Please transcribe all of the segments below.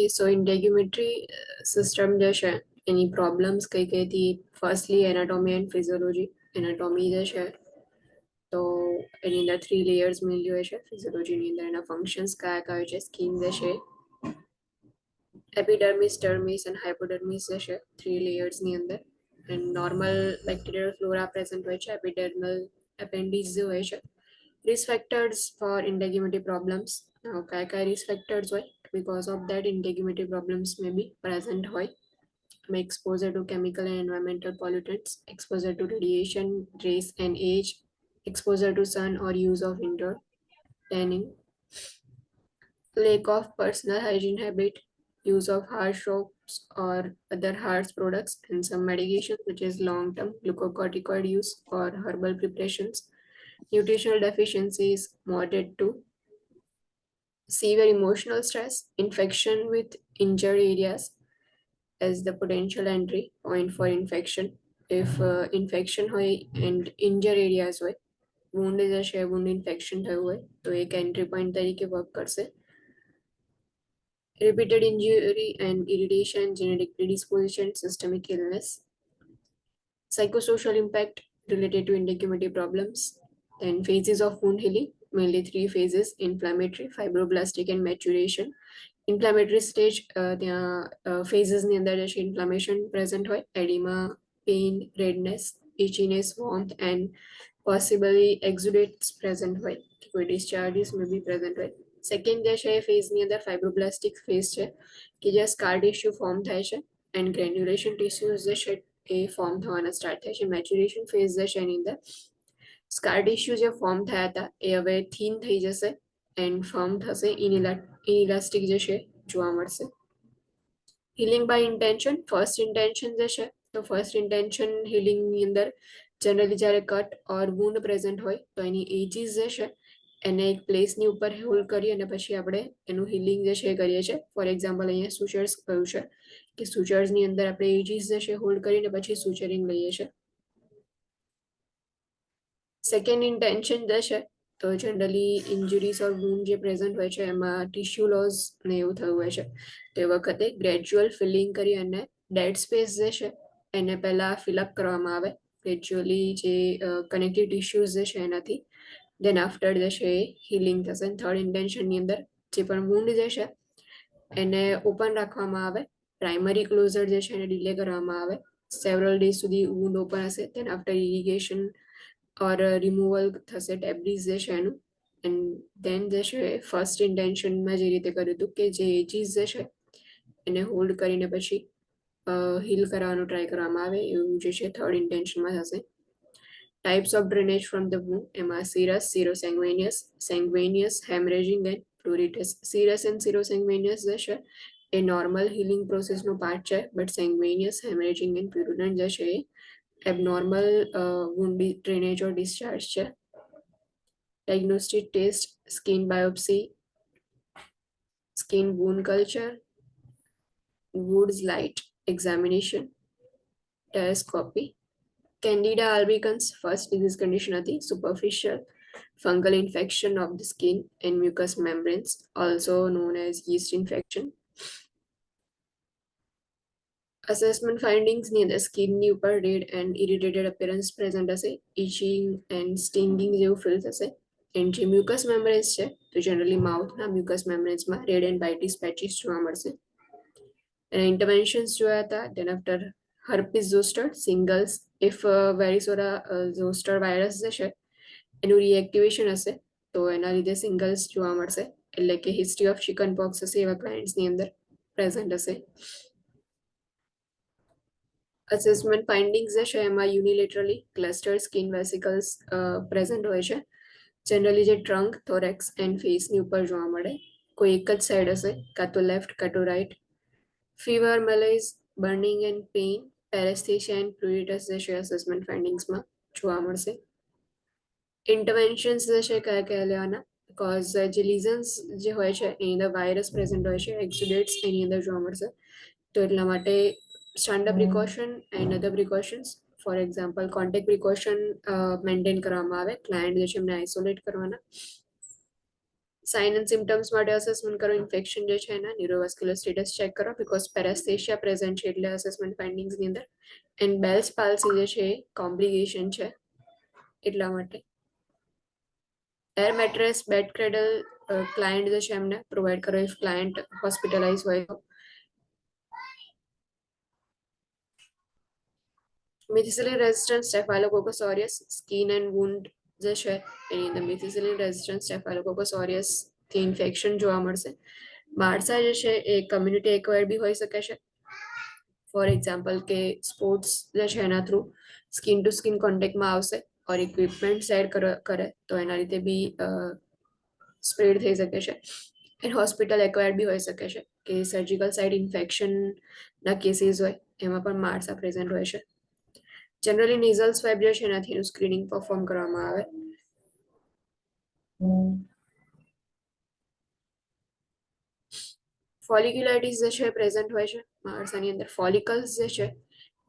Okay, સો ઇન્ટેગ્યુમેટરી system જે છે એની problems કઈ કઈ હતી. Firstly anatomy and physiology. Anatomy જે છે તો એની અંદર 3 લેયર્સ મેનલી હોય છે. ફિઝિયોલોજીની અંદર એના ફંક્શન્સ કયા કયા હોય છે. સ્કિન જે છે, એપિડર્મિસ, ડર્મિસ એન્ડ હાઇપોડર્મિસ જે છે 3 લેયર્સની અંદર. And normal bacterial flora present હોય છે. એપિડર્મલ એપેન્ડિક્સ જે હોય છે. Risk factors for integumentary problems. કયા કયા રિસ્ક ફેક્ટર્સ હોય, because of that integumentary problems may be present હોય. Exposure to chemical and environmental pollutants, exposure to radiation, race and age, exposure to sun or use of indoor tanning, lack of personal hygiene habit, use of harsh soaps or other harsh products, and some medication which is long-term glucocorticoid use or herbal preparations, nutritional deficiencies, moderate to severe emotional stress, infection with injured areas as the potential entry point for infection. If infection હોય and injured areas હોય, wound જશે, wound infection થયું હોય તો એક entry point તરીકે work કરશે. Repeated injury and irritation, genetic predisposition, systemic illness, psychosocial impact related to integumentary problems. Then phases of wound healing, mainly 3 phases: inflammatory, fibroblastic and maturation. Inflammatory stage, ત્યાં ફેઝિસની અંદર જે છે ઇન્ફ્લામેશન પ્રેઝન્ટ હોય, oedema, pain, redness, itchiness, warmth and possibly exudates present હોય, કોઈ ડિસ્ચાર્જીસ મે બી present હોય. Second જે છે એ ફેઝની અંદર ફાઇબ્રોબ્લાસ્ટિક ફેઝ છે કે જ્યાં સ્કાર ટિશ્યુ ફોર્મ થાય છે એન્ડ ગ્રેન્યુલેશન ટિશ્યુઝ જે છે એ ફોર્મ થવાના સ્ટાર્ટ થાય છે. મેચ્યુરેશન ફેઝ જે છે એની અંદર સ્કાર ટિશ્યુ જે ફોર્મ થયા હતા એ હવે થીન થઈ જશે એન્ડ ફોર્મ થશે. ઇલાસ્ટિક જે છે જોવા મળશે. Healing by intention, first intention જે છે તો ફર્સ્ટ ઇન્ટેન્શન હિલિંગની અંદર જનરલી જ્યારે કટ ઓર વુન્ડ પ્રેઝન્ટ હોય તો એની એજીસ જે છે એને એક પ્લેસની ઉપર હોલ્ડ કરી અને પછી આપણે એનું હિલિંગ જે છે એ કરીએ છીએ. ફોર એક્ઝામ્પલ અહીંયા સુચર્સ કહ્યું છે કે સુચર્સની અંદર આપણે એજીસ જે છે હોલ્ડ કરીને પછી સુચરિંગ લઈએ છીએ. સેકન્ડ ઇન્ટેન્શન જે છે તો જનરલી ઇન્જરીઝ ઓર વૂન્ડ જે પ્રેઝન્ટ હોય છે એમાં ટિશ્યુ લોસ ને એવું થયું હોય છે તો એ વખતે ગ્રેજ્યુઅલ ફિલિંગ કરી અને ડેડ સ્પેસ જે છે એને પહેલાં ફિલઅપ કરવામાં આવે ગ્રેજ્યુઅલી જે કનેક્ટિવ ટિશ્યુઝ જે છે એનાથી. દેન આફ્ટર જે છે એ હિલિંગ થશે. થર્ડ ઇન્ટેન્શનની અંદર જે પણ વૂન્ડ જે છે એને ઓપન રાખવામાં આવે, પ્રાઇમરી ક્લોઝર જે છે એને ડિલે કરવામાં આવે. સેવરલ ડેઝ સુધી વૂન્ડ ઓપન હશે. દેન આફ્ટર ઇરિગેશન ઓર રિમૂવલ થશે ડેબ્રીઝ જે છે એનું. એન્ડ દેન જે છે ફર્સ્ટ ઇન્ટેન્શનમાં જે રીતે કર્યું હતું કે જે એજીસ જે છે એને હોલ્ડ કરીને પછી હીલ કરવાનો ટ્રાય કરવામાં આવે એવું જે છે થર્ડ ઇન્ટેન્શનમાં થશે. Types of drainage from the wound, એમાં સિરસ, સિરોસેંગ્વેનિયસ, સેંગ્વેનિયસ, હેમરેજિંગ એન્ડ પ્લુરિટસ. સિરસ એન્ડ સિરોસેંગ્વેનિયસ જે છે એ નોર્મલ હિલિંગ પ્રોસેસનો પાર્ટ છે, બટ સેંગ્વેનિયસ, હેમરેજિંગ એન્ડ પ્લુરિટન્ટ જે છે એ abnormal wound drainage or discharge છે. Diagnostic test, skin biopsy, skin wound culture, Wood's light examination, telescopy. Candida albicans first disease condition હતી, superficial fungal infection of the skin and mucous membranes, also known as yeast infection. Assessment findings ની અંદર સ્કિનની ઉપર red and irritated appearance present હશે, itching and stinging જેવું feel થશે. And જે mucous membranes છે તો જનરલી માઉથના મ્યુકસ મેમ્બ્રેન્સમાં રેડ એન્ડ વાઇટિશ પેચીસ જોવા મળશે. એના ઇન્ટરવેન્શન્સ જોયા હતા. Then after herpes zoster shingles, if varicella zoster virus જે છે એનું રિએક્ટિવેશન હશે તો એના લીધે સિંગલ્સ જોવા મળશે, એટલે કે હિસ્ટ્રી ઓફ ચિકન પોક્સ હશે એવા ક્લાયન્ટ્સની અંદર પ્રેઝન્ટ હશે. અસેસમેન્ટ ફાઇન્ડિંગ્સ જે છે એમાં યુનિલેટરલી ક્લસ્ટર સ્કિન વેસિકલ્સ પ્રેઝન્ટ હોય છે. જનરલી જે ટ્રંક, થોરેક્સ એન્ડ ફેસની ઉપર જોવા મળે, કોઈ એક જ સાઈડ હશે, કાં તો લેફ્ટ કાં તો right. Fever, malaise, burning and pain, paraesthesia and pruritus જે છે અસેસમેન્ટ ફાઇન્ડિંગ્સમાં જોવા મળશે. ઇન્ટરવેન્શન્સ જે છે કયા કયા લેવાના, બીકોઝ જે લીઝન્સ જે હોય છે એની અંદર વાયરસ પ્રેઝન્ટ હોય છે, એક્ઝુડેટ્સ એની અંદર જોવા મળશે તો એટલા માટે standard precaution and other precautions, for example contact precaution maintain કરવામાં આવે. ક્લાયન્ટ જે છે એમને આઇસોલેટ કરવાના. સાઇન એન્ડ સિમ્ટમ્સ માટે અસેસમેન્ટ કરો, ઇન્ફેક્શન જે છે એના, ન્યુરોવાસ્ક્યુલર સ્ટેટસ ચેક કરો બીકોઝ પેરાસ્થેશિયા પ્રેઝન્ટ છે એટલે અસેસમેન્ટ ફાઇન્ડિંગ્સની અંદર, એન્ડ બેલ્સ પાલ્સી જે છે એ કોમ્પ્લિકેશન છે એટલા માટે. Air mattress, bed cradle client જે છે એમને પ્રોવાઈડ કરો ઇફ ક્લાયન્ટ હોસ્પિટલાઇઝ હોય તો. મેથિસિલિન રેઝિસ્ટન્ટ સ્ટેફાઇલોકોકસ ઓરિયસ, સ્કિન એન્ડ વુન્ડ જે છે એની અંદર મેથિસિલિન રેઝિસ્ટન્ટ સ્ટેફાઇલોકોકસ ઓરિયસ થી ઇન્ફેક્શન જોવા મળશે. માર્સા જે છે એ કમ્યુનિટી એક્વાયર્ડ બી હોઈ શકે છે. ફોર એક્ઝામ્પલ કે સ્પોર્ટ્સ જે છે એના થ્રુ સ્કિન ટુ સ્કિન કોન્ટેક્ટમાં આવશે ઓર ઇક્વિપમેન્ટ શેર કરે તો એના રીતે બી સ્પ્રેડ થઈ શકે છે. એન્ડ હોસ્પિટલ એક્વાયર્ડ બી હોઈ શકે છે કે સર્જિકલ સાઇટ ઇન્ફેક્શનના કેસીસ હોય એમાં પણ માર્સા પ્રેઝન્ટ હોય છે. જનરલી નેઝલ સ્વેબ જે છે એનાથી એનું સ્ક્રીનિંગ પરફોર્મ કરવામાં આવે. ફોલિક્યુલાઇટિસ જે છે પ્રેઝન્ટ હોય છે માણસાની અંદર. ફોલિકલ્સ જે છે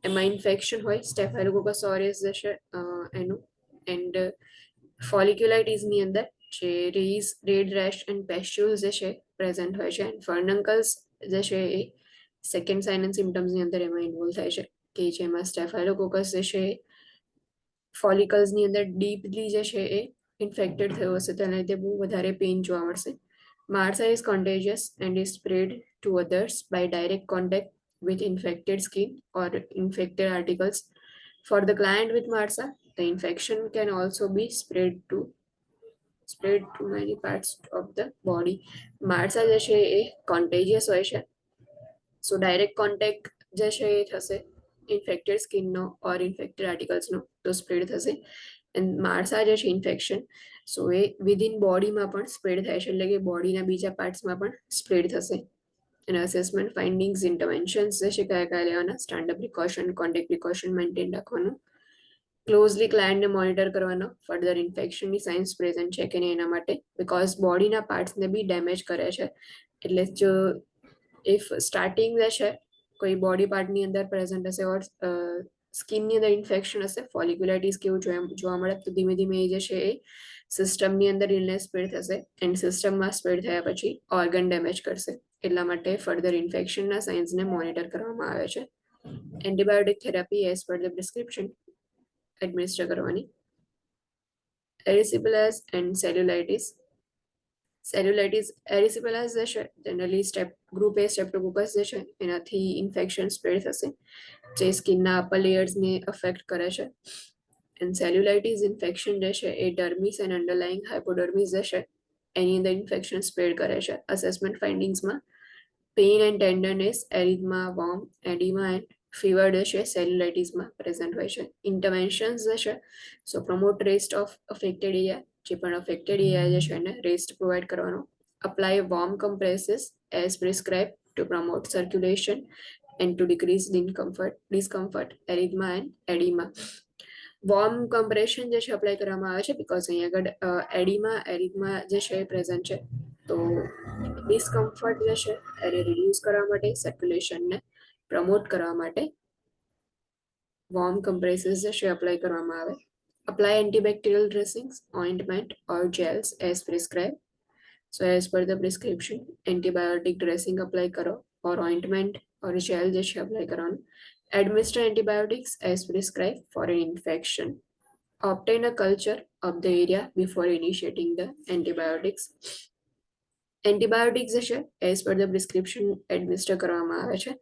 એમાં ઇન્ફેક્શન હોય સ્ટેફાઇલોકોકસ ઓરિયસ જે છે એનું. એન્ડ ફોલિક્યુલાઇટિસની અંદર જે રેડ રેશ એન્ડ પેસ્ટ્યુલ્સ જે છે પ્રેઝન્ટ હોય છે. એન્ડ ફર્નંકલ્સ જે છે એ સેકન્ડ સાઇન એન્ડ સિમ્ટમ્સની અંદર એમાં ઇન્વોલ્વ થાય છે કે જેમાં સ્ટેફાઇલોકોકસ જે છે ફોલિકલ્સની અંદર ડીપલી જે છે એ ઇન્ફેક્ટેડ થયો હશે તેના લીધે બહુ વધારે પેઇન જોવા મળશે. MRSA is contagious and is spread to others by direct contact with infected skin or infected articles. For the client with MRSA, the infection can also be spread to many parts of the body. MRSA જે છે એ contagious હોય છે. સો direct contact જે છે એ થશે infected સ્કિનનો ઓર infected આર્ટિકલ્સનો તો spread થશે. And માર્સા જે છે ઇન્ફેક્શન સો એ વિધિન બોડીમાં પણ સ્પ્રેડ થાય છે એટલે કે બોડીના બીજા પાર્ટ્સમાં પણ સ્પ્રેડ થશે. અને અસેસમેન્ટ ફાઇન્ડિંગ્સ ઇન્ટરવેન્શન્સ જે છે કયા કયા લેવાના, standard precaution, contact precaution maintain રાખવાનું, ક્લોઝલી ક્લાયન્ટને મોનિટર કરવાનો ફર્ધર ઇન્ફેક્શનની સાઇન્સ પ્રેઝન્ટ છે કે નહીં એના માટે બીકોઝ બોડીના પાર્ટ્સને બી ડેમેજ કરે છે. એટલે જો ઇફ સ્ટાર્ટિંગ જે છે કોઈ બોડી પાર્ટની અંદર પ્રેઝન્ટ હશે ઓર સ્કિનની અંદર ઇન્ફેક્શન હશે, ફોલિક્યુલાઇટિસ કેવું જોવા મળે તો ધીમે ધીમે એ જે છે એ સિસ્ટમની અંદર ઇલનેસ સ્પ્રેડ થશે એન્ડ સિસ્ટમમાં સ્પ્રેડ થયા પછી ઓર્ગન ડેમેજ કરશે. એટલા માટે ફર્ધર ઇન્ફેક્શનના સાઇન્સને મોનિટર કરવામાં આવે છે. Antibiotic therapy as per the prescription administer કરવાની. એરિસિપેલાસ એન્ડ સેલ્યુલાઇટિસ. સેલ્યુલાઇટિસ એરિસિપેલાસ જે છે જનરલી ગ્રુપ એ સ્ટ્રેપ્ટોકોકસ જે છે એનાથી ઇન્ફેક્શન સ્પ્રેડ થશે જે સ્કિનના અપર લેયર્સને અફેક્ટ કરે છે. એન્ડ સેલ્યુલાઇટિસ ઇન્ફેક્શન જે છે એ ડર્મિસ એન્ડ અંડરલાઇંગ હાઇપોડર્મિસ જે છે એની અંદર ઇન્ફેક્શન સ્પ્રેડ કરે છે. અસેસમેન્ટ ફાઇન્ડિંગ્સમાં pain and tenderness, erythema, warm, oedema and fever જે છે સેલ્યુલાઇટિસમાં પ્રેઝન્ટ હોય છે. ઇન્ટરવેન્શન્સ જે છે so promote rest of affected area, જે પણ અફેક્ટેડ એરિયા જે છે એને રેસ્ટ પ્રોવાઈડ કરવાનો. Apply warm compresses as prescribe to promote circulation and to decrease discomfort, erythema and oedema. Warm compression જે છે અપ્લાય કરવામાં આવે છે બીકોઝ અહીંયા આગળ એરિથમા જે છે એ પ્રેઝન્ટ છે તો ડિસ્કમ્ફર્ટ જે છે એને રિડ્યુસ કરવા માટે, સર્ક્યુલેશનને પ્રમોટ કરવા માટે વોર્મ કમ્પ્રેસીસ જે છે અપ્લાય કરવામાં આવે. Apply antibacterial dressings, ointment or gels as prescribed. So as per the prescription, antibiotic dressing apply करो और ointment और gel જે છે apply કરવાનું. Administer antibiotics as prescribed for an infection. Obtain a culture of the area before initiating the antibiotics. Antibiotics જે છે as per the prescription administer કરવામાં આવે છે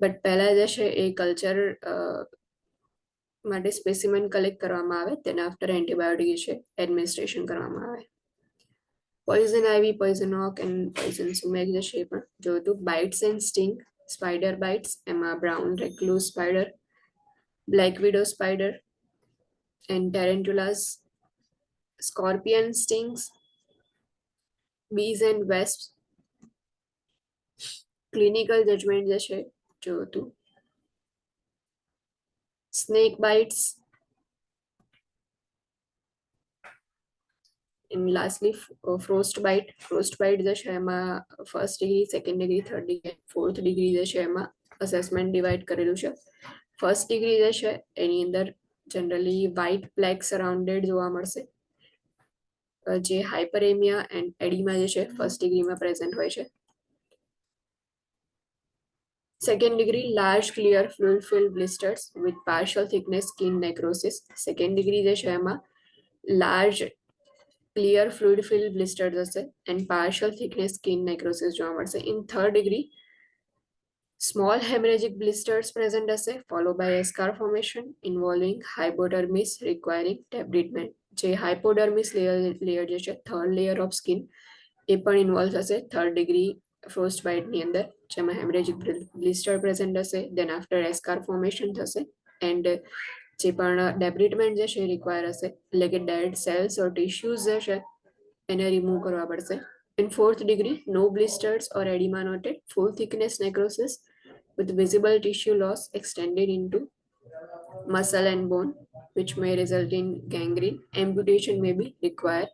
બટ પહેલા જે છે એ કલ્ચર માટે સ્પેસિમેન કલેક્ટ કરવામાં આવે તેના આફ્ટર એન્ટીબાયોટિક છે એડમિનિસ્ટ્રેશન કરવામાં આવે. Poison ivy, poison oak and poison sumac જે છે પણ જોયું. Bites and sting, spider bites એમાં brown recluse spider, black widow spider and tarantulas, scorpion stings, bees and wasp. Clinical judgement જે છે જોયું. Snake bites and lastly frost bite જે છે એમાં first degree, second degree, third degree, fourth degree જે છે એમાં અસેસમેન્ટ ડિવાઈડ કરેલું છે. ફર્સ્ટ ડિગ્રી જે છે એની અંદર જનરલી વ્હાઇટ પ્લેક સરાઉન્ડેડ જોવા મળશે જે હાઇપરેમિયા એન્ડ એડિમા જે છે ફર્સ્ટ ડિગ્રીમાં પ્રેઝન્ટ હોય છે. Second degree large clear fluid filled blisters with partial thickness skin necrosis. Second degree જે છે એમાં large clear fluid filled blisters હશે and partial thickness skin necrosis જોવા મળશે. In third degree small hemorrhagic blisters present હશે followed by a scar formation involving hypodermis requiring debridement. જે hypodermis layer જે છે થર્ડ લેયર ઓફ સ્કિન એ પણ involve થશે third degree Frost બાઇટની અંદર, જેમાં હેમરેજિક બ્લિસ્ટર પ્રેઝન્ટ હશે. દેન આફ્ટર એસ્કાર ફોર્મેશન થશે એન્ડ જે પણ ડેબ્રિટમેન્ટ જે છે એ રિક્વાયર હશે, એટલે કે ડેડ સેલ્સ ઓર ટિશ્યુઝ જે છે એને રિમૂવ કરવા પડશે. In fourth degree, no blisters or edema noted, full thickness necrosis with visible tissue loss extended into muscle and bone, which may result in gangrene. Amputation may be required.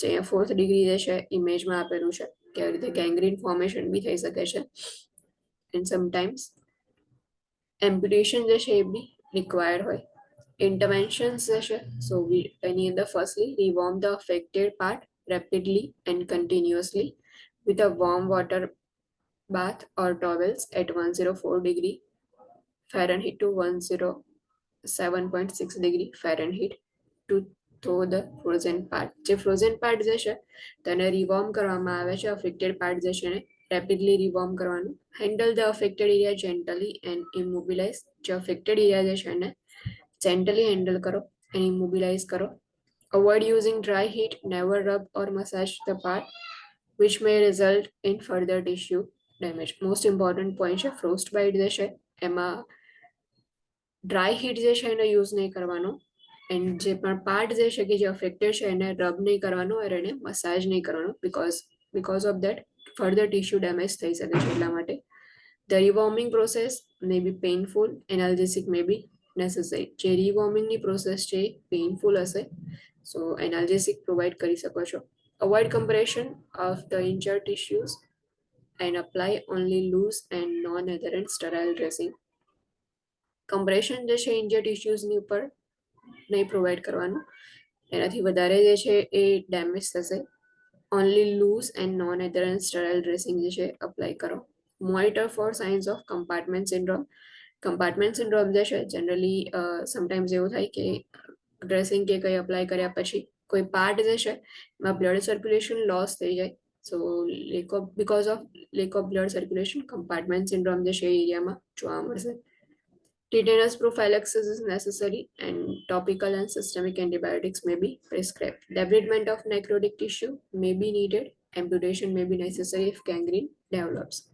જે fourth degree જે છે ઇમેજમાં આપેલું છે કે આવી રીતે gangrene formation બી થઈ શકે છે એન્ડ સમટાઈમ્સ એમ્પ્યુટેશન જે છે એ બી રિક્વાયર્ડ હોય. ઇન્ટરવેન્શન્સ જે છે સો એની અંદર firstly rewarm the affected part rapidly and continuously with a warm water bath or towels at 104 degree Fahrenheit to 107.6 degree Fahrenheit to thaw the frozen part. જે frozen part જે છે તેને રિવોર્મ કરવામાં આવે છે. અફેક્ટેડ પાર્ટ જે છે એને રેપિડલી રિવોર્મ કરવાનું. Handle the affected area gently and immobilise. જે અફેક્ટેડ એરિયા જે છે એને જેન્ટલી હેન્ડલ કરો અને ઇમોબિલાઇઝ કરો. Avoid using dry heat, never rub or massage the part, which may result in further tissue damage. Most important point છે frostbite જે છે એમાં ડ્રાય હીટ જે છે એને યુઝ નહીં કરવાનો એન્ડ જે પણ પાર્ટ જે છે કે જે અફેક્ટેડ છે એને રબ નહીં કરવાનો અને એને મસાજ નહીં કરવાનો because of that further tissue damage થઈ શકે છે એટલા માટે. The rewarming process may be painful, analgesic may be necessary. જે રિવોર્મિંગની પ્રોસેસ છે એ પેઇનફુલ હશે, સો એનાલ્જેસિક પ્રોવાઈડ કરી શકો છો. Avoid compression of the injured tissues and apply only loose and non-adherent sterile dressing. Compression જે છે ઇન્જર્ડ ટિશ્યુઝની ઉપર નહીં પ્રોવાઈડ કરવાનું, એનાથી વધારે જે છે એ ડેમેજ થશે. Only loose and non adherent sterile dressing જે છે અપ્લાય કરો. Monitor for signs of compartment syndrome. Compartment syndrome જે છે જનરલી સમટાઈમ્સ એવું થાય કે ડ્રેસિંગ કે કંઈ અપ્લાય કર્યા પછી કોઈ પાર્ટ જે છે એમાં બ્લડ સર્ક્યુલેશન લોસ થઈ જાય. સો because of lack of blood circulation compartment syndrome જે છે એ એરિયામાં જોવા મળશે. Tetanus prophylaxis is necessary and topical and systemic antibiotics may be prescribed. Debridement of necrotic tissue may be needed. Amputation may be necessary if gangrene develops.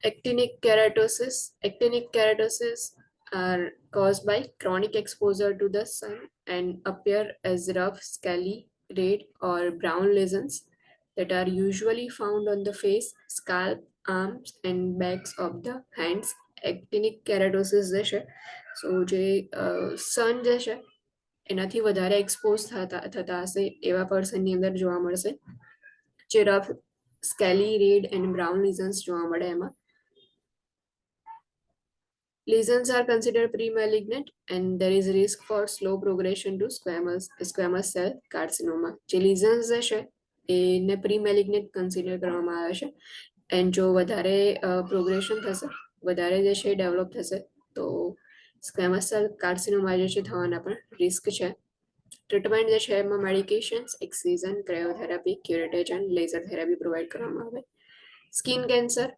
Actinic keratosis. Actinic keratosis are caused by chronic exposure to the sun and appear as rough, scaly, red or brown lesions that are usually found on the face, scalp, arms and backs of the hands. Actinic keratosis જે છે સો જે સન જે છે એનાથી વધારે expose થતા હશે એવા પર્સનની અંદર જોવા મળશે, જે rough scaly red and brown lesions જોવા મળે એમાં. Lesions are considered pre-malignant and there is risk for slow progression to squamous cell carcinoma. જે lesions જે છે એને pre-malignant consider કરવામાં આવે છે એન્ડ જો વધારે પ્રોગ્રેશન થશે, વધારે જે છે ડેવલપ થશે તો સ્ક્વેમસ સેલ કાર્સિનોમા જે છે થવાના પણ રિસ્ક છે. ટ્રીટમેન્ટ જે છે એમાં medications, excision, cryotherapy, curettage, laser therapy provide કરવામાં આવે. Skin cancer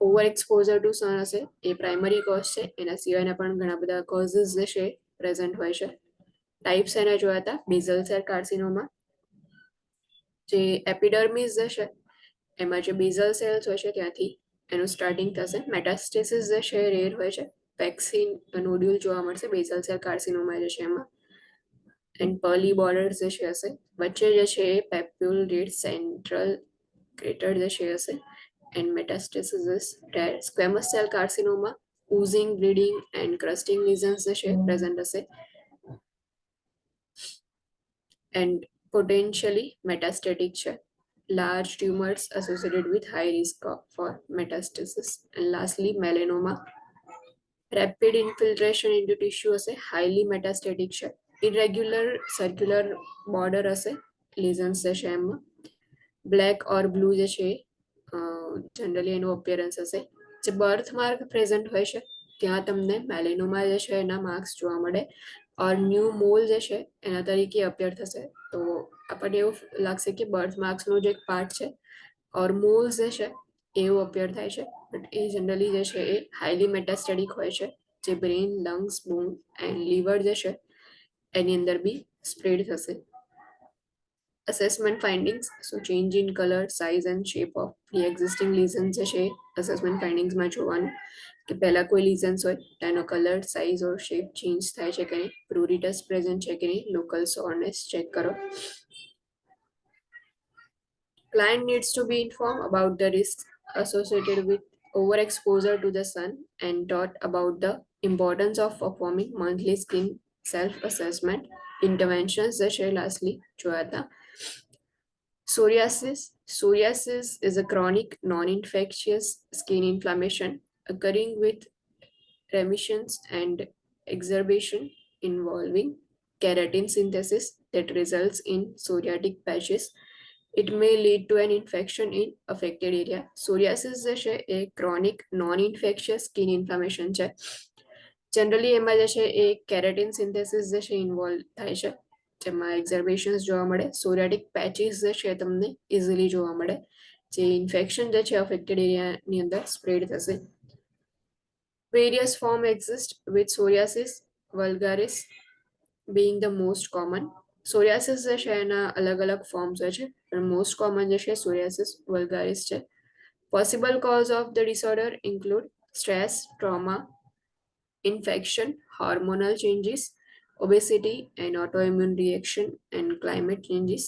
over exposure to sun હશે એ પ્રાઇમરી કોઝ છે, એના સિવાયના પણ ઘણા બધા કોઝિસ જે છે પ્રેઝન્ટ હોય છે. ટાઈપ્સ એને જોયા હતા બેઝલ સેલ કાર્સિનોમા, જે એપિડર્મિસ જે છે એમાં જે બેઝલ સેલ્સ હોય છે ત્યાંથી એનું સ્ટાર્ટિંગ થશે. મેટાસ્ટેસિસ જે છે રેર હોય છે, વેક્સિન નોડ્યુલ જોવા મળશે બેઝલ સેલ કાર્સિનોમા જે છે એમાં. એન્ડ પર્લી બોર્ડર્સ જે છે હશે, વચ્ચે જે છે એ પેપ્યુલ રેડ સેન્ટ્રલ ક્રેટર જે છે હશે. And metastasis is rare. Squamous cell carcinoma oozing, bleeding and crusting lesions જે છે પ્રેઝન્ટ હશે એન્ડ પોટેન્શિયલી મેટાસ્ટેટિક છે. Large tumors associated with high risk for metastasis. And lastly, melanoma. Rapid infiltration into tissue હશે, highly metastatic છે irregular circular border હશે લેઝન્સ જે છે એમાં. બ્લેક ઓર બ્લુ જે છે જનરલી એનું અપિયરન્સ હશે. જે બર્થ માર્ક પ્રેઝન્ટ હોય છે ત્યાં તમને મેલેનોમા જે છે એના માર્ક્સ જોવા મળે ઓર ન્યૂ મોલ જે છે એના તરીકે અપિયર થશે. તો આપણને એવું લાગશે કે બર્થ માર્ક્સનો જે એક પાર્ટ છે ઓર મોલ્સ જે છે એવું અપિયર થાય છે. બટ એ જનરલી જે છે એ હાઈલી મેટાસ્ટેટિક હોય છે, જે brain, lungs, bone and liver જે છે એની અંદર બી સ્પ્રેડ થશે. assessment findings, so change in color, size and shape of the existing lesions જે છે assessment findings માં જોવાનું કે પહેલા કોઈ lesions હોય તેનો કલર, સાઇઝ ઓર શેપ ચેન્જ થાય છે કે નહીં, પ્રુરિટસ પ્રેઝન્ટ છે કે નહીં, લોકલ સોરનેસ ચેક કરો. Client needs to be informed about the risks associated with overexposure to the sun and taught about the importance of performing monthly skin self-assessment interventions જે છે lastly જોયા હતા. Psoriasis. Psoriasis is a chronic non-infectious skin inflammation occurring with remissions and exacerbation involving keratin synthesis that results in psoriatic patches. It may lead to an infection in affected area. Psoriasis જે છે એ chronic non-infectious skin inflammation છે. Generally એમાં જે છે એ keratin synthesis જે છે involve થાય છે, જેમાં એક્ઝર્બેશન્સ જોવા મળે. સોરિયાટિક પેચીસ જે છે તમને ઇઝીલી જોવા મળે, જે ઇન્ફેક્શન જે છે અફેક્ટેડ એરિયાની અંદર સ્પ્રેડ થશે. Various form exist with psoriasis vulgaris being the most common. Psoriasis જે છે એના અલગ અલગ ફોર્મ્સ હોય છે, પણ મોસ્ટ કોમન જે છે સોરિયાસિસ વલ્ગારિસ છે. Possible cause of the disorder include stress, trauma, infection, hormonal changes, obesity, and autoimmune reaction and climate changes.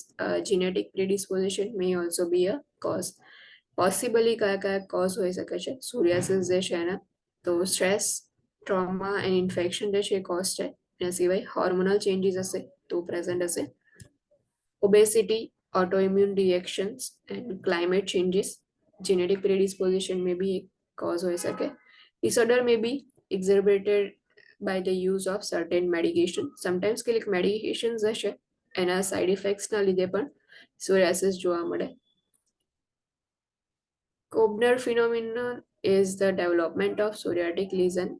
Genetic predisposition may also be a cause. Possibly કયા કયા cause હોઈ શકે છે સોરિયાસિસ જે છે એના? તો સ્ટ્રેસ, ટ્રોમા એન્ડ ઇન્ફેક્શન જે છે કોઝ છે. એના સિવાય હોર્મોનલ ચેન્જીસ હશે તો પ્રેઝન્ટ હશે. Obesity, autoimmune reactions and climate changes. Genetic predisposition may be a cause હોઈ શકે. Disorder may be exacerbated by the use of certain medication. Sometimes કેટલીક medications હશે એના side effects ના લીધે પણ psoriasis જોવા મળે. Koebner phenomenon is the development of psoriatic lesions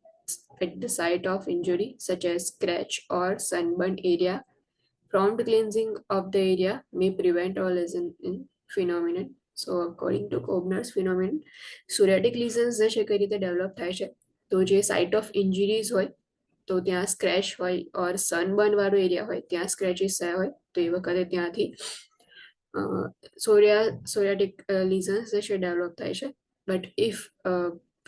at the site of injury, such as scratch or sunburn area. Prompt cleansing of the area may prevent all lesion in phenomenon. So according to Koebner's phenomenon, psoriatic lesions જે છે કઈ રીતે develop થાય છે? તો જે site of injuries હોય તો ત્યાં સ્ક્રેચ હોય ઓર સનબર્ન વાળો એરિયા હોય ત્યાં સ્ક્રેચીસ થયા હોય તો એ વખતે ત્યાંથી સોરિયાટિક લીઝન્સ જે છે ડેવલપ થાય છે. બટ ઇફ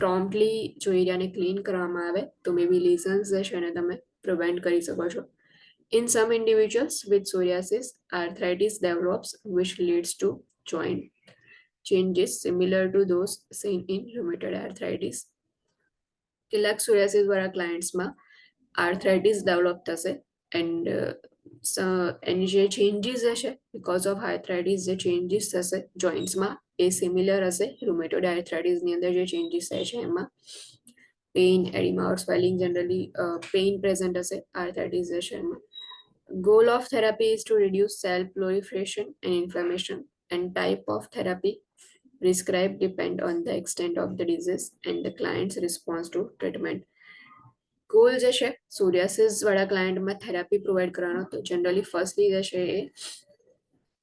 પ્રોમ્પ્ટલી જો એરિયાને ક્લીન કરવામાં આવે તો મે બી લીઝન્સ જે છે એને તમે પ્રિવેન્ટ કરી શકો છો. In some individuals with psoriasis, arthritis develops, which leads to joint changes similar to those seen in rheumatoid arthritis. કેટલાક psoriasis વાળા ક્લાયન્ટ્સમાં આર્થરાઇટિસ ડેવલપ થશે એન્ડ એની જે ચેન્જીસ હશે બિકોઝ ઓફ આર્થરાઇટિસ જે ચેન્જીસ થશે જોઈન્ટ્સમાં એ સિમિલર હશે રૂમેટોઇડ આર્થરાઇટિસની અંદર જે ચેન્જીસ થાય છે એમાં. પેઇન, એડિમા ઓર સ્વેલિંગ, જનરલી પેઇન પ્રેઝન્ટ હશે આર્થરાઇટિસ જે છે એમાં. Goal of therapy is to reduce cell proliferation and inflammation, and type of therapy prescribed depend on the extent of the disease and the client's response to treatment. Goal જે છે psoriasis વાળા ક્લાયન્ટમાં therapy provide કરવાનો, તો generally firstly જે છે એ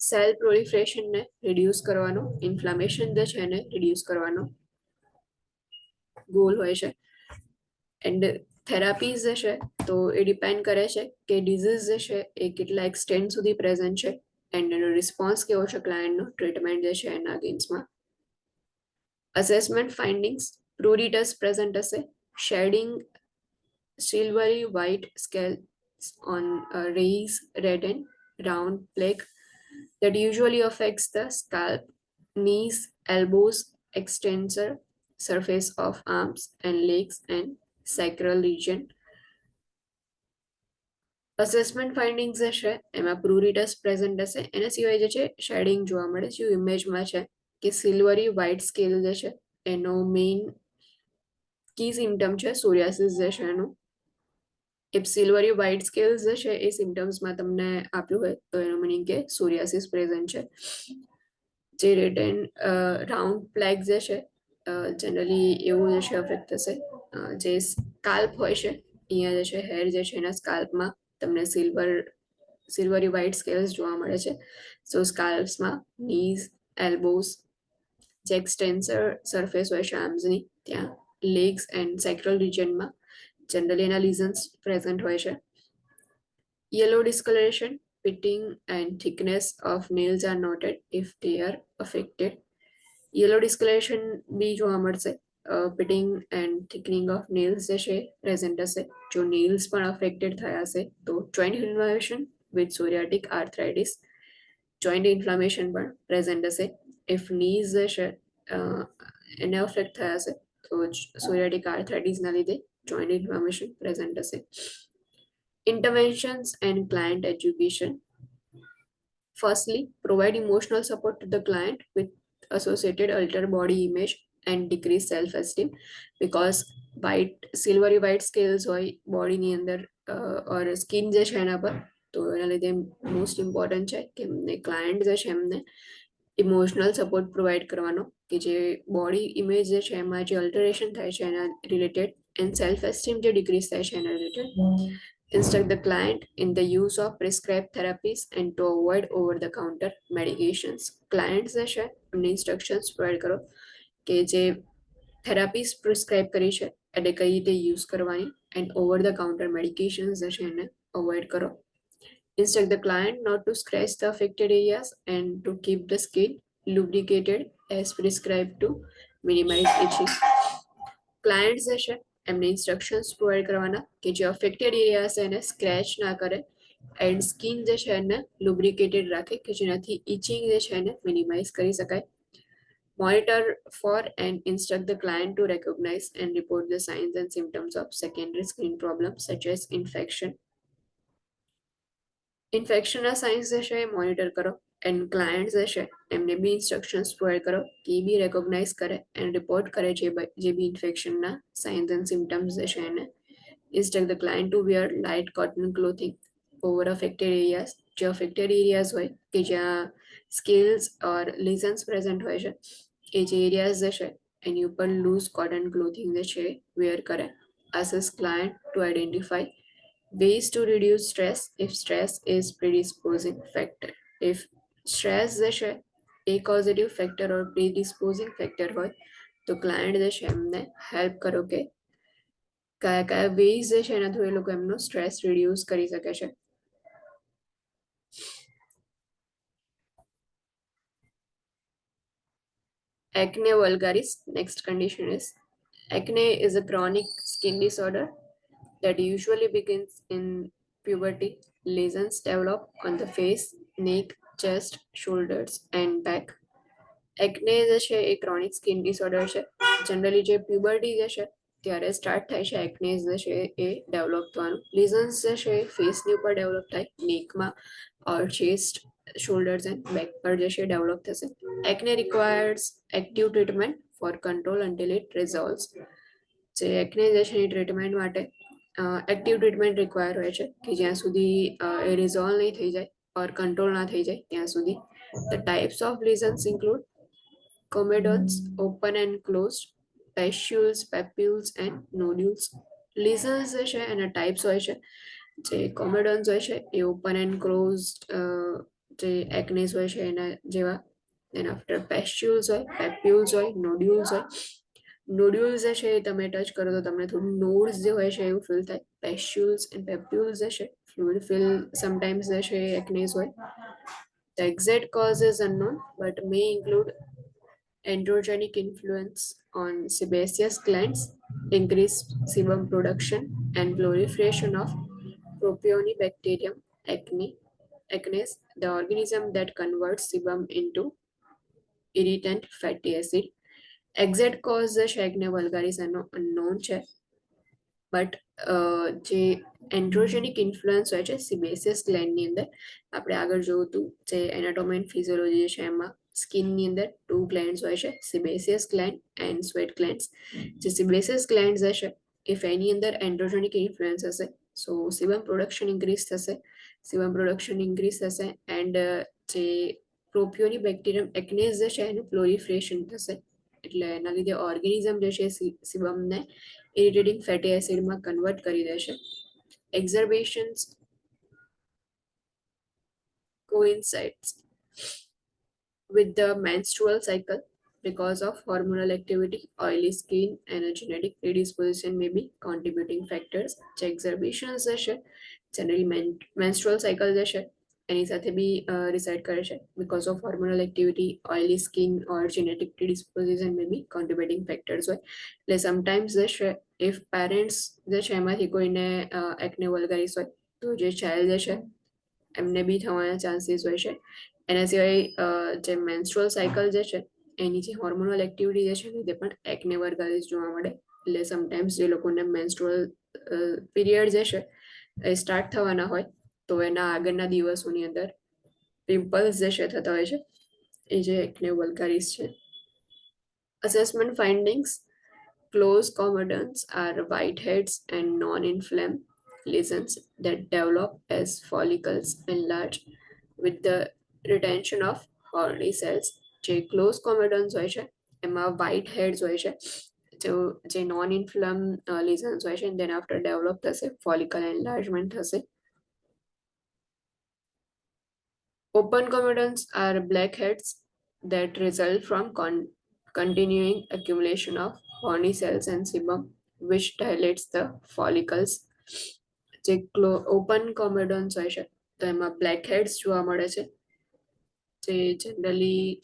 cell પ્રોલિફરેશનને reduce કરવાનો, inflammation જે છે એને રિડ્યુસ કરવાનો ગોલ હોય છે. એન્ડ થેરાપીઝ જે છે તો એ ડિપેન્ડ કરે છે કે ડિઝીઝ જે છે એ કેટલા એક્સટેન્ટ સુધી પ્રેઝન્ટ છે એન્ડ એનો રિસ્પોન્સ કેવો છે ક્લાયન્ટનો ટ્રીટમેન્ટ જે છે એના અગેન્સ્ટમાં. અસેસમેન્ટ ફાઇન્ડિંગ્સ, પ્રુરિટસ પ્રેઝન્ટ હશે, shading, silvery white scales on a raised red and round plaque that usually affects the scalp, knees, elbows, extensor surface of arms and legs and sacral region. Assessment findings જે છે એમાં પ્રુરિટસ present હશે. એના સિવાય જે છે shading જોવા મળે છે ઇમેજમાં છે કે સિલ્વરી વ્હાઇટ સ્કેલ જે છે એનો મેઇન કી સિમ્ટમ છે સોરિયાસિસ જે છે એનું. ઇફ સિલ્વરી વ્હાઇટ સ્કેલ્સ જે છે એ સિમ્ટમ્સમાં તમને આપ્યું હોય તો એનો મિનિંગ કે સોરિયાસિસ પ્રેઝન્ટ છે. જે રેડ એન્ડ રાઉન્ડ પ્લેગ જે છે જનરલી એવું જે છે અફેક્ટ થશે. જે સ્કાલ્પ હોય છે અહીંયા જે છે હેર જે છે એના સ્કાલ્પમાં તમને સિલ્વરી વ્હાઇટ સ્કેલ્સ જોવા મળે છે. સો સ્કાલ્પ્સમાં નીઝ, એલ્બોઝ, જે એક્સટેન્સર સરફેસ હોય છે આર્મ્સની ત્યાં, લેગ્સ એન્ડ સેક્રલ રિજનમાં જનરલી એના લીઝન્સ પ્રેઝન્ટ હોય છે. Yellow discolouration, pitting and thickness of nails are noted if they are affected. Yellow discolouration બી જોવા મળશે. pitting and thickening of nails જે છે પ્રેઝન્ટ હશે. જો nails પણ અફેક્ટેડ થયા હશે તો joint inflammation with psoriatic arthritis, joint inflammation પણ પ્રેઝન્ટ હશે. if knees જે છે એને અફેક્ટ થયા હશે તો psoriatic arthritis ના લીધે joint inflammation પ્રેઝન્ટ હશે. Interventions and client education. Firstly, provide emotional support to the client with associated altered body image and decreased self-esteem, because silvery white scales હોય બોડીની અંદર ઓર સ્કિન જે છે એના પર, તો એના લીધે મોસ્ટ ઇમ્પોર્ટન્ટ છે કે એમને ક્લાયન્ટ જે છે એમને ઇમોશનલ સપોર્ટ પ્રોવાઈડ કરવાનો કે જે બોડી ઇમેજ જે છે એમાં જે અલ્ટરેશન થાય છે એના રિલેટેડ એન્ડ સેલ્ફ એસ્ટીમ જે ડિક્રીઝ થાય છે એના related. Instruct the client in the use of prescribed therapies and to avoid over-the-counter medications. Clients જે છે એમને ઇન્સ્ટ્રક્શન્સ પ્રોવાઈડ કરો કે જે થેરાપીસ પ્રિસ્ક્રાઇબ કરી છે એટલે કઈ રીતે યુઝ કરવાની, and over the counter medications જે છે એને અવોઇડ કરો. Instruct the client not to scratch the affected areas and to keep the skin lubricated as prescribed to minimize itching. Clients જે છે એમને ઇન્સ્ટ્રક્શન્સ પ્રોવાઈડ કરવાના કે જે અફેક્ટેડ એરિયા છે એને સ્ક્રેચ ના કરે એન્ડ સ્કિન જે છે એને લુબ્રિકેટેડ રાખે કે જેનાથી ઇચિંગ જે છે એને મિનિમાઇઝ કરી શકાય. Monitor for and instruct the client to recognize and report the signs and symptoms of secondary skin problems such as infection. ઇન્ફેક્શનના સાઇન્સ જે છે એ મોનિટર કરો એન્ડ ક્લાયન્ટ જે છે એમને બી ઇન્સ્ટ્રક્શન્સ પ્રોવાઈડ કરો કે એ બી રેકોગ્નાઇઝ કરે એન્ડ રિપોર્ટ કરે જે બી ઇન્ફેક્શનના સાઇન્સ એન્ડ સિમ્ટમ્સ જે છે એને. Instruct the client to wear light cotton clothing over affected areas. જે અફેક્ટેડ એરિયાઝ હોય કે જ્યાં સ્કેલ્સ ઓર લીઝન્સ પ્રેઝન્ટ હોય છે એ જે એરિયાઝ જે છે એની ઉપર લૂઝ કોટન ક્લોથિંગ જે છે વેર કરે. Assess client to identify ways to reduce stress if stress is predisposing factor. If stress જે છે એ પોઝિટિવ ફેક્ટર ઓર પ્રીડિસ્પોઝિંગ ફેક્ટર હોય તો ક્લાયન્ટ જે છે એમને હેલ્પ કરો કે કયા કયા વેઝ જે છે એના થ્રુ એ લોકો એમનો સ્ટ્રેસ રિડ્યુસ કરી શકે છે. Acne vulgaris, next condition is acne is a chronic skin disorder that usually begins in puberty. Lesions develop on the face, neck, chest, shoulders and back. Acne જે છે એ ક્રોનિક સ્કિન ડિસઓર્ડર છે. Generally જે puberty જે છે ત્યારે start થાય છે એક્નેઝ જે છે એ ડેવલપ થવાનું. લીઝન્સ જે છે એ ફેસની ઉપર ડેવલપ થાય, નેકમાં ઓર ચેસ્ટ, શોલ્ડર્સ એન્ડ બેક પર જે છે ડેવલપ થશે. Acne requires active treatment for control until it resolves. જે એક્ને જે છે એની ટ્રીટમેન્ટ માટે એક્ટિવ ટ્રીટમેન્ટ રિક્વાયર હોય છે કે જ્યાં સુધી એ રિઝોલ્વ નહીં થઈ જાય ઓર કંટ્રોલ ના થઈ જાય ત્યાં સુધી. The types of lesions include comedones, open and closed, pustules, papules and nodules. Lesions જે છે એના ટાઈપ્સ હોય છે. જે કોમેડોન્સ હોય છે એ ઓપન એન્ડ ક્લોઝડ જે એક્નેસ હોય છે એના જેવા. દેન આફ્ટર પેસ્યુલ્સ હોય, પેપ્યુલ્સ હોય, નોડ્યુલ્સ હોય. નોડ્યુલ્સ જે છે એ તમે ટચ કરો તો તમને થોડું નોડ્સ જે હોય છે એવું ફીલ થાય. પેસ્યુલ્સ એન્ડ પેપ્યુલ્સ જે છે ફ્લુઇડ ફીલ સમટાઈમ્સ જે છે એક્નેસ હોય. The exact cause is unknown but may include androgenic influence on sebaceous glands, increased sebum production and proliferation of Propionibacterium acnes, the organism that converts sebum into irritant fatty acid. Exact cause જે છે એક્ને વલ્ગારિસ એનો unknown છે, but જે androgenic influence હોય છે સિબેસિયસ ગ્લેન્ડની અંદર, આપણે આગળ જોયું હતું જે એનાટોમી એન્ડ ફિઝિયોલોજી છે એમાં સ્કિનની અંદર 2 ગ્લેન્ડ્સ હોય છે, સિબેસિયસ ગ્લેન્ડ એન્ડ સ્વેટ ગ્લેન્ડ્સ. જે સિબેસિયસ ગ્લેન્ડ્સ હશે ઇફ એની અંદર એન્ડ્રોજેનિક ઇન્ફ્લુઅન્સ હશે સો સિબમ પ્રોડક્શન ઇન્ક્રીઝ થશે, સિબમ પ્રોડક્શન ઇન્ક્રીઝ થશે એન્ડ જે પ્રોપિયોની બેક્ટેરિયમ એક્નેઝ જે છે એનું પ્લોરિફરેશન થશે, એટલે એના લીધે ઓર્ગેનિઝમ જે છે સિબમને ઇરિટેટિંગ ફેટી એસિડમાં કન્વર્ટ કરી દેશે. એક્ઝર્બેશન્સ coincides with the menstrual cycle because of hormonal activity, oily skin, and a genetic predisposition may be contributing factors. જે exerbations હશે generally menstrual cycle જે છે એની સાથે બી રિસાઇડ કરે છે. because of hormonal activity, oily skin or genetic predisposition may be contributing factors હોય. એટલે sometimes જે છે if parents જે છે એમાંથી કોઈને acne vulgaris હોય તો જે child જે છે એમને બી થવાના ચાન્સીસ હોય છે. એના સિવાય જે મેન્સ્ટ્રુઅલ સાયકલ જે છે એની જે હોર્મોનલ એક્ટિવિટી જે છે લીધે પણ એકને વર્ગાલિસ જોવા મળે. એટલે સમટાઈમ્સ જે લોકોને મેન્સ્ટ્રુઅલ પીરિયડ જે છે એ સ્ટાર્ટ થવાના હોય તો એના આગળના દિવસોની અંદર પિમ્પલ્સ જે છે થતા હોય છે, એ જે એકને વલ્ગારિસ છે. Assessment findings close comedons are whiteheads and non-inflamed lesions that develop as follicles enlarge with the retention of horny cells. જે ક્લોઝ કોમેડન્સ હોય છે એમાં વ્હાઇટ હેડ્સ હોય છે, જે નોન ઇન્ફ્લમ લીઝન્સ હોય છે દેન આફ્ટર ડેવલપ થશે, ફોલિકલ એન્લાર્જમેન્ટ થશે. Open comedones are blackheads that result from continuing accumulation of horny cells and sebum, which dilates the follicles. જે ઓપન કોમેડોન્સ હોય છે તો એમાં બ્લેક હેડ્સ જોવા મળે છે, જે જનરલી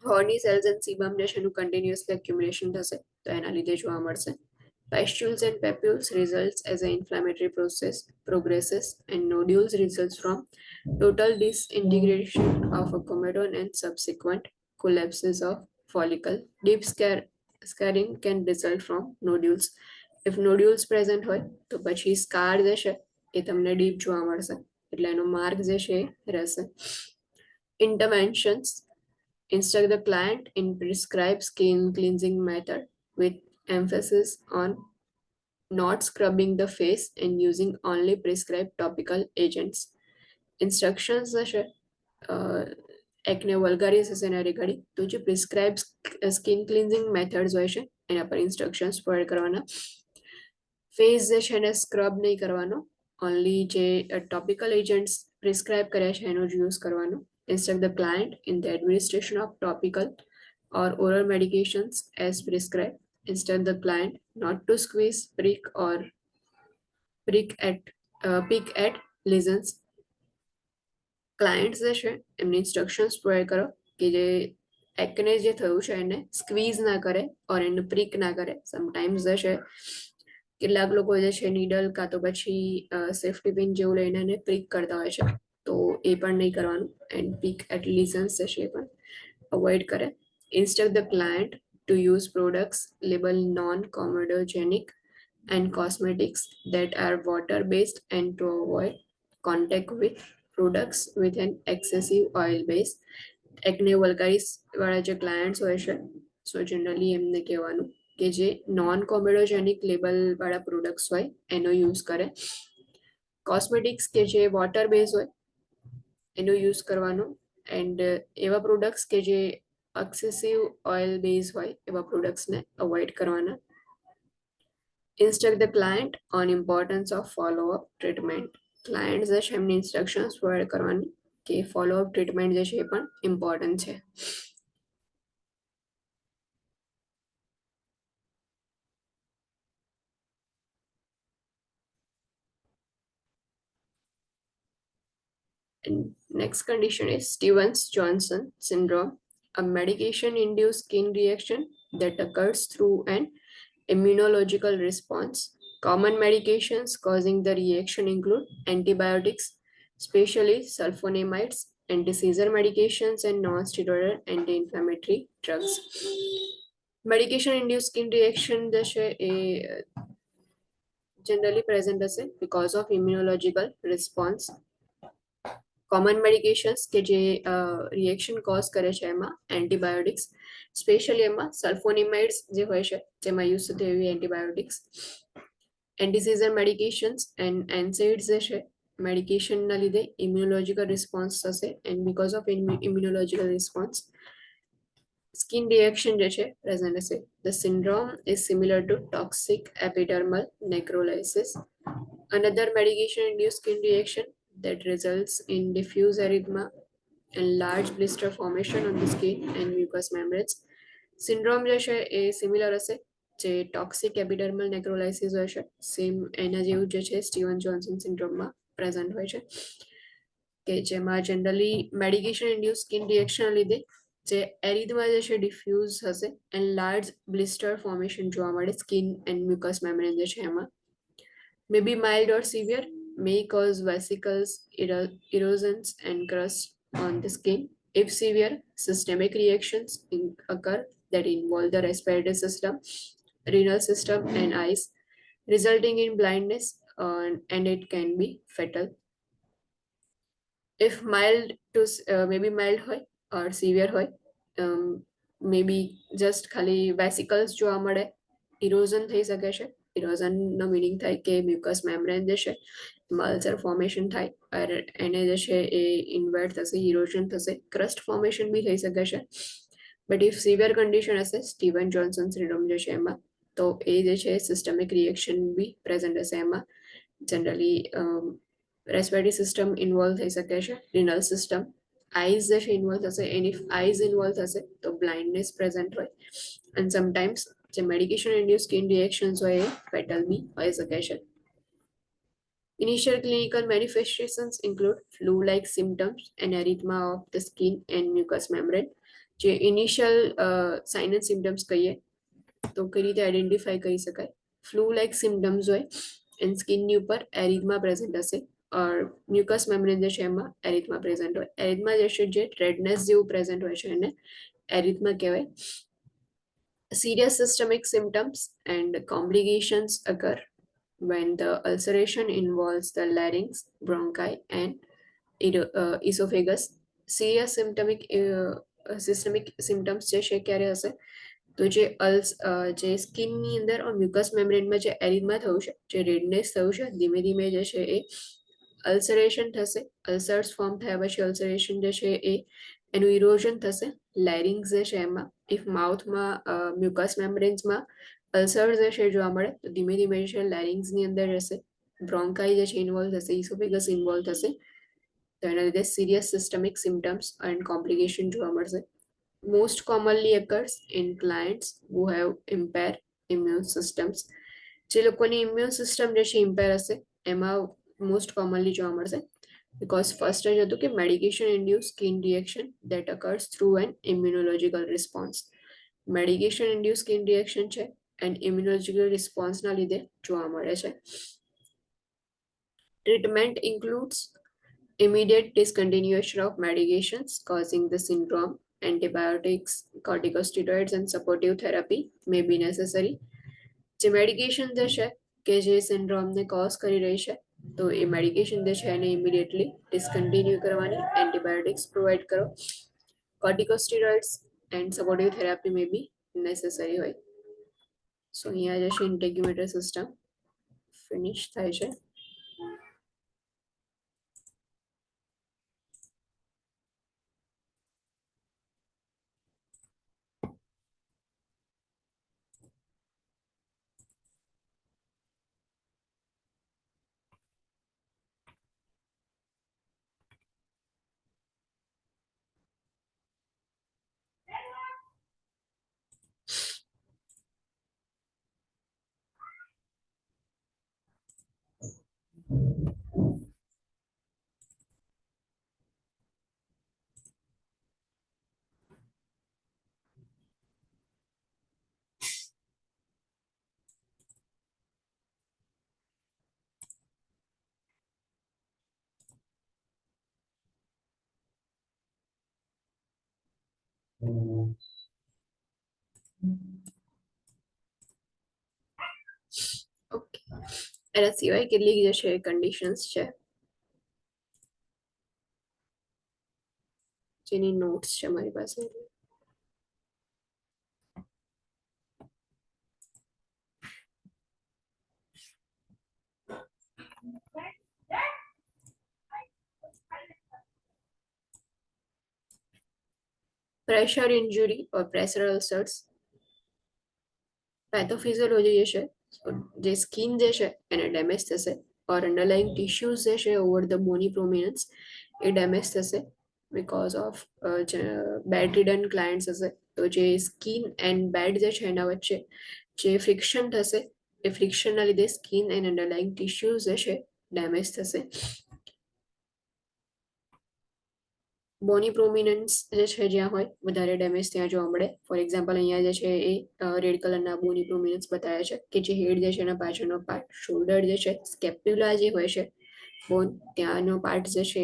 હોર્ની સેલ્સ એન્ડ સીબમ જે છે એનું કન્ટિન્યુઅસલી એક્યુમ્યુલેશન થશે તો એના લીધે જોવા મળશે. Pustules and papules results as an inflammatory process progresses and nodules results from total disintegration of a comedone and subsequent collapses of follicle. Deep scarring can result from nodules. If nodules present હોય તો પછી scar જે છે એ તમને deep જોવા મળશે, એટલે એનો માર્ક જે છે એ રહેશે. Interventions instruct the client in prescribed skin cleansing method with emphasis on not scrubbing the face and using only prescribed topical agents. Instructions હશે એકને વલ્ગારિસ હશે એના રિગાર્ડિંગ, તો જે પ્રિસ્ક્રાઇબ સ્કિન ક્લિન્ઝિંગ મેથડ્સ હોય છે એના પર ઇન્સ્ટ્રક્શન્સ પ્રોવાઈડ કરવાના. ફેસ જે છે એને સ્ક્રબ નહીં કરવાનો, ઓનલી જે ટોપિકલ એજન્ટ્સ પ્રિસ્ક્રાઇબ કર્યા છે એનો જ યુઝ કરવાનો. Instruct the client in the administration of topical or oral medications as prescribed. Instruct the client not to squeeze, prick or pick at lesions. Clients જે છે એમને ઇન્સ્ટ્રક્શન્સ પ્રોવાઈડ કરો કે જે એકને જે થયું છે એને સ્ક્વીઝ ના કરે ઓર એને પ્રિક ના કરે. સમટાઈમ્સ જે છે કેટલાક લોકો જે છે નીડલ કાં તો પછી સેફ્ટી પિન જેવું લઈને એને પ્રિક કરતા હોય છે, તો એ પણ નહીં કરવાનું. એન્ડ પીક એટ લીઝન્સ જે છે એ પણ અવોઇડ કરે. Instruct the client to use products labeled non-comedogenic and cosmetics that are water-based and to avoid contact with products with an excessive oil base. એકને વલ્ગારિસ વાળા જે ક્લાયન્ટ્સ હોય છે સો જનરલી એમને કહેવાનું કે જે નોન કોમેડોજેનિક લેબલ વાળા પ્રોડક્ટ્સ હોય એનો યુઝ કરે. કોસ્મેટિક્સ કે જે વોટર બેઝ હોય એનો યુઝ કરવાનો, એન્ડ એવા પ્રોડક્ટ્સ કે જે એક્સેસિવ ઓઇલ બેઝ હોય એવા પ્રોડક્ટ્સને અવોઇડ કરવાના. Instruct the client on importance of follow up treatment. Client જે છે એમની ઇન્સ્ટ્રક્શન્સ પ્રોવાઈડ કરવાની કે ફોલોઅપ ટ્રીટમેન્ટ જે છે એ પણ ઇમ્પોર્ટન્ટ છે. And next condition is Stevens-Johnson syndrome, a medication-induced skin reaction that occurs through an immunological response. Common medications causing the reaction include antibiotics, especially sulfonamides, anti-seizure medications, and non-steroidal anti-inflammatory drugs. Medication-induced skin reaction જે છે એ generally present હશે because of immunological response. Common medications કે જે reaction cause કરે છે એમાં antibiotics, specially એમાં સલ્ફોનિમાઇડ્સ જે હોય છે જેમાં યુઝ થતી એવી antibiotics, antiseizure medications and NSAIDs જે છે મેડિકેશનના લીધે ઇમ્યુનોલોજીકલ રિસ્પોન્સ થશે and because of immunological response skin reaction જે છે પ્રેઝન્ટ હશે. The syndrome is similar to toxic epidermal necrolysis. Another medication-induced skin reaction that results in diffuse erythema and large blister formation on the skin and mucous membranes. Syndrome જે છે એ similar હશે જે toxic epidermal નેક્રોલાઇસિસ હોય છે same એના જેવું જે છે સ્ટીવન જોન્સન સિન્ડ્રોમમાં પ્રેઝન્ટ હોય છે કે જેમાં generally medication induce skin reaction લીધે જે એરિથમા જે છે ડિફ્યુઝ હશે એન્ડ લાર્જ બ્લિસ્ટર ફોર્મેશન જોવા મળે સ્કિન એન્ડ મ્યુકસ મેમ્બ્રેન જે છે એમાં may be mild or severe, may cause vesicles, erosions, and crust on the skin. If severe, systemic reactions occur that involve the respiratory system, renal system, and eyes, resulting in blindness, and it can be fatal. If mild to maybe mild હોય or severe હોય, maybe just ખાલી vesicles જોવા મળે, erosion થઈ શકે છે. ઇરોઝનનો meaning થાય કે મ્યુકસ મેમ્બ્રેન જે છે એમાં અલ્સર ફોર્મેશન થાય એને જે છે એ ઇન્વર્ટ થશે ઇરોઝન થશે ક્રસ્ટ ફોર્મેશન બી થઈ શકે છે બટ ઇફ સિવિયર કન્ડિશન હશે સ્ટીવન જોન્સન સિન્ડ્રોમ જે છે એમાં તો એ જે છે સિસ્ટમિક રિએક્શન બી પ્રેઝન્ટ હશે એમાં જનરલી રેસ્પિરેટરી સિસ્ટમ ઇન્વોલ્વ થઈ શકે છે રિનલ સિસ્ટમ આઈઝ જે છે ઇન્વોલ્વ થશે એની આઈઝ ઇન્વોલ્વ થશે તો બ્લાઇન્ડનેસ પ્રેઝન્ટ હોય એન્ડ સમટાઇમ્સ જે મેડિકેશન ઇન્ડ્યુસ સ્કિન રિએક્શન્સ હોય એ ફેટલ બી હોઈ શકે છે. Initial clinical manifestations include flu-like symptoms and erythema of the skin and mucous membrane. જે ઇનિશિયલ સાઇન એન્ડ સિમ્ટમ્સ કહીએ તો કઈ રીતે આઈડેન્ટિફાઈ કરી શકાય ફ્લુ લાઇક સિમ્ટમ્સ હોય એન્ડ સ્કિનની ઉપર એરિથમા પ્રેઝન્ટ હશે ઓર મ્યુકસ મેમ્બ્રેન જે છે એમાં એરિથમા પ્રેઝન્ટ હોય એરિથમા જે છે જે રેડનેસ જેવું પ્રેઝન્ટ હોય છે એને એરિથમા કહેવાય. Serious systemic symptoms and complications occur when the ulceration involves the larynx, bronchi, and esophagus. Serious systemic symptoms જે છે ક્યારે હશે તો જે સ્કિનની અંદર મ્યુકસ મેમ્બ્રેનમાં જે એરિથમા થયું છે જે રેડનેસ થયું છે ધીમે ધીમે જે છે એ અલ્સરેશન થશે અલ્સર્સ ફોર્મ થયા પછી અલ્સરેશન જે છે એ એનું ઇરોઝન થશે લેરિંગ્સ જે છે એમાં ઇફ માઉથમાં મ્યુકસ મેમ્બ્રેન્સમાં અલ્સર જે છે જોવા મળે તો ધીમે ધીમે જે છે લેરિંગ્સની અંદર રહેશે બ્રોન્કાઈ જે છે ઇન્વોલ્વ થશે ઇસોફેગસ ઇન્વોલ્વ થશે તો એના લીધે serious systemic symptoms and complication જોવા મળશે. Most commonly occurs in clients who have impaired immune systems. જે લોકોની ઇમ્યુન સિસ્ટમ જે છે ઇમ્પેર હશે એમાં મોસ્ટ કોમનલી જોવા મળશે because first જ હતું કે medication induced skin reaction that occurs through an immunological response. medication induced skin reaction છે and immunological response ના લીધે જોવા મળે છે. Treatment includes immediate discontinuation of medications causing the syndrome. Antibiotics, corticosteroids and supportive therapy may be necessary. જે medication જે છે કે જે સિન્ડ્રોમને કોઝ કરી રહી છે તો એ મેડિકેશન જે છે એને ઇમિડિયેટલી ડિસ્કન્ટિન્યુ કરવાની એન્ટીબાયોટિક્સ પ્રોવાઈડ કરો corticosteroids and supportive therapy may be necessary હોય. સો અહીંયા જે છે ઇન્ટેગ્યુમેટર સિસ્ટમ ફિનિશ થાય છે. ઓકે એના સિવાય કેટલીક જે છે કન્ડિશન્સ છે જેની નોટ્સ છે મારી પાસે. પ્રેશર ઇન્જુરી ઓર પ્રેશર અલ્સર્સ. પેથોફિઝિયોલોજી જે છે, જે સ્કિન જે છે એને ડેમેજ થશે, ઓર અંડરલાઇંગ ટિશ્યુઝ જે છે ઓવર ધ બોની પ્રોમિનન્સ એ ડેમેજ થશે because of bedridden clients હશે તો જે સ્કિન એન્ડ બેડ જે છે એના વચ્ચે જે ફ્રિક્શન થશે એ ફ્રિક્શનના લીધે સ્કિન એન્ડ અંડરલાઇંગ ટિશ્યુઝ જે છે ડેમેજ થશે. બોની પ્રોમિનન્સ જે છે જ્યાં હોય વધારે ડેમેજ ત્યાં જોવા મળે. ફોર એક્ઝામ્પલ અહીંયા જે છે એ રેડ કલરના બોની પ્રોમિનન્સ બતાવ્યા છે કે જે હેડ જે છે એના પાછળનો પાર્ટ, શોલ્ડર જે છે, સ્કેપ્યુલા જે હોય છે બોન ત્યાંનો પાર્ટ જે છે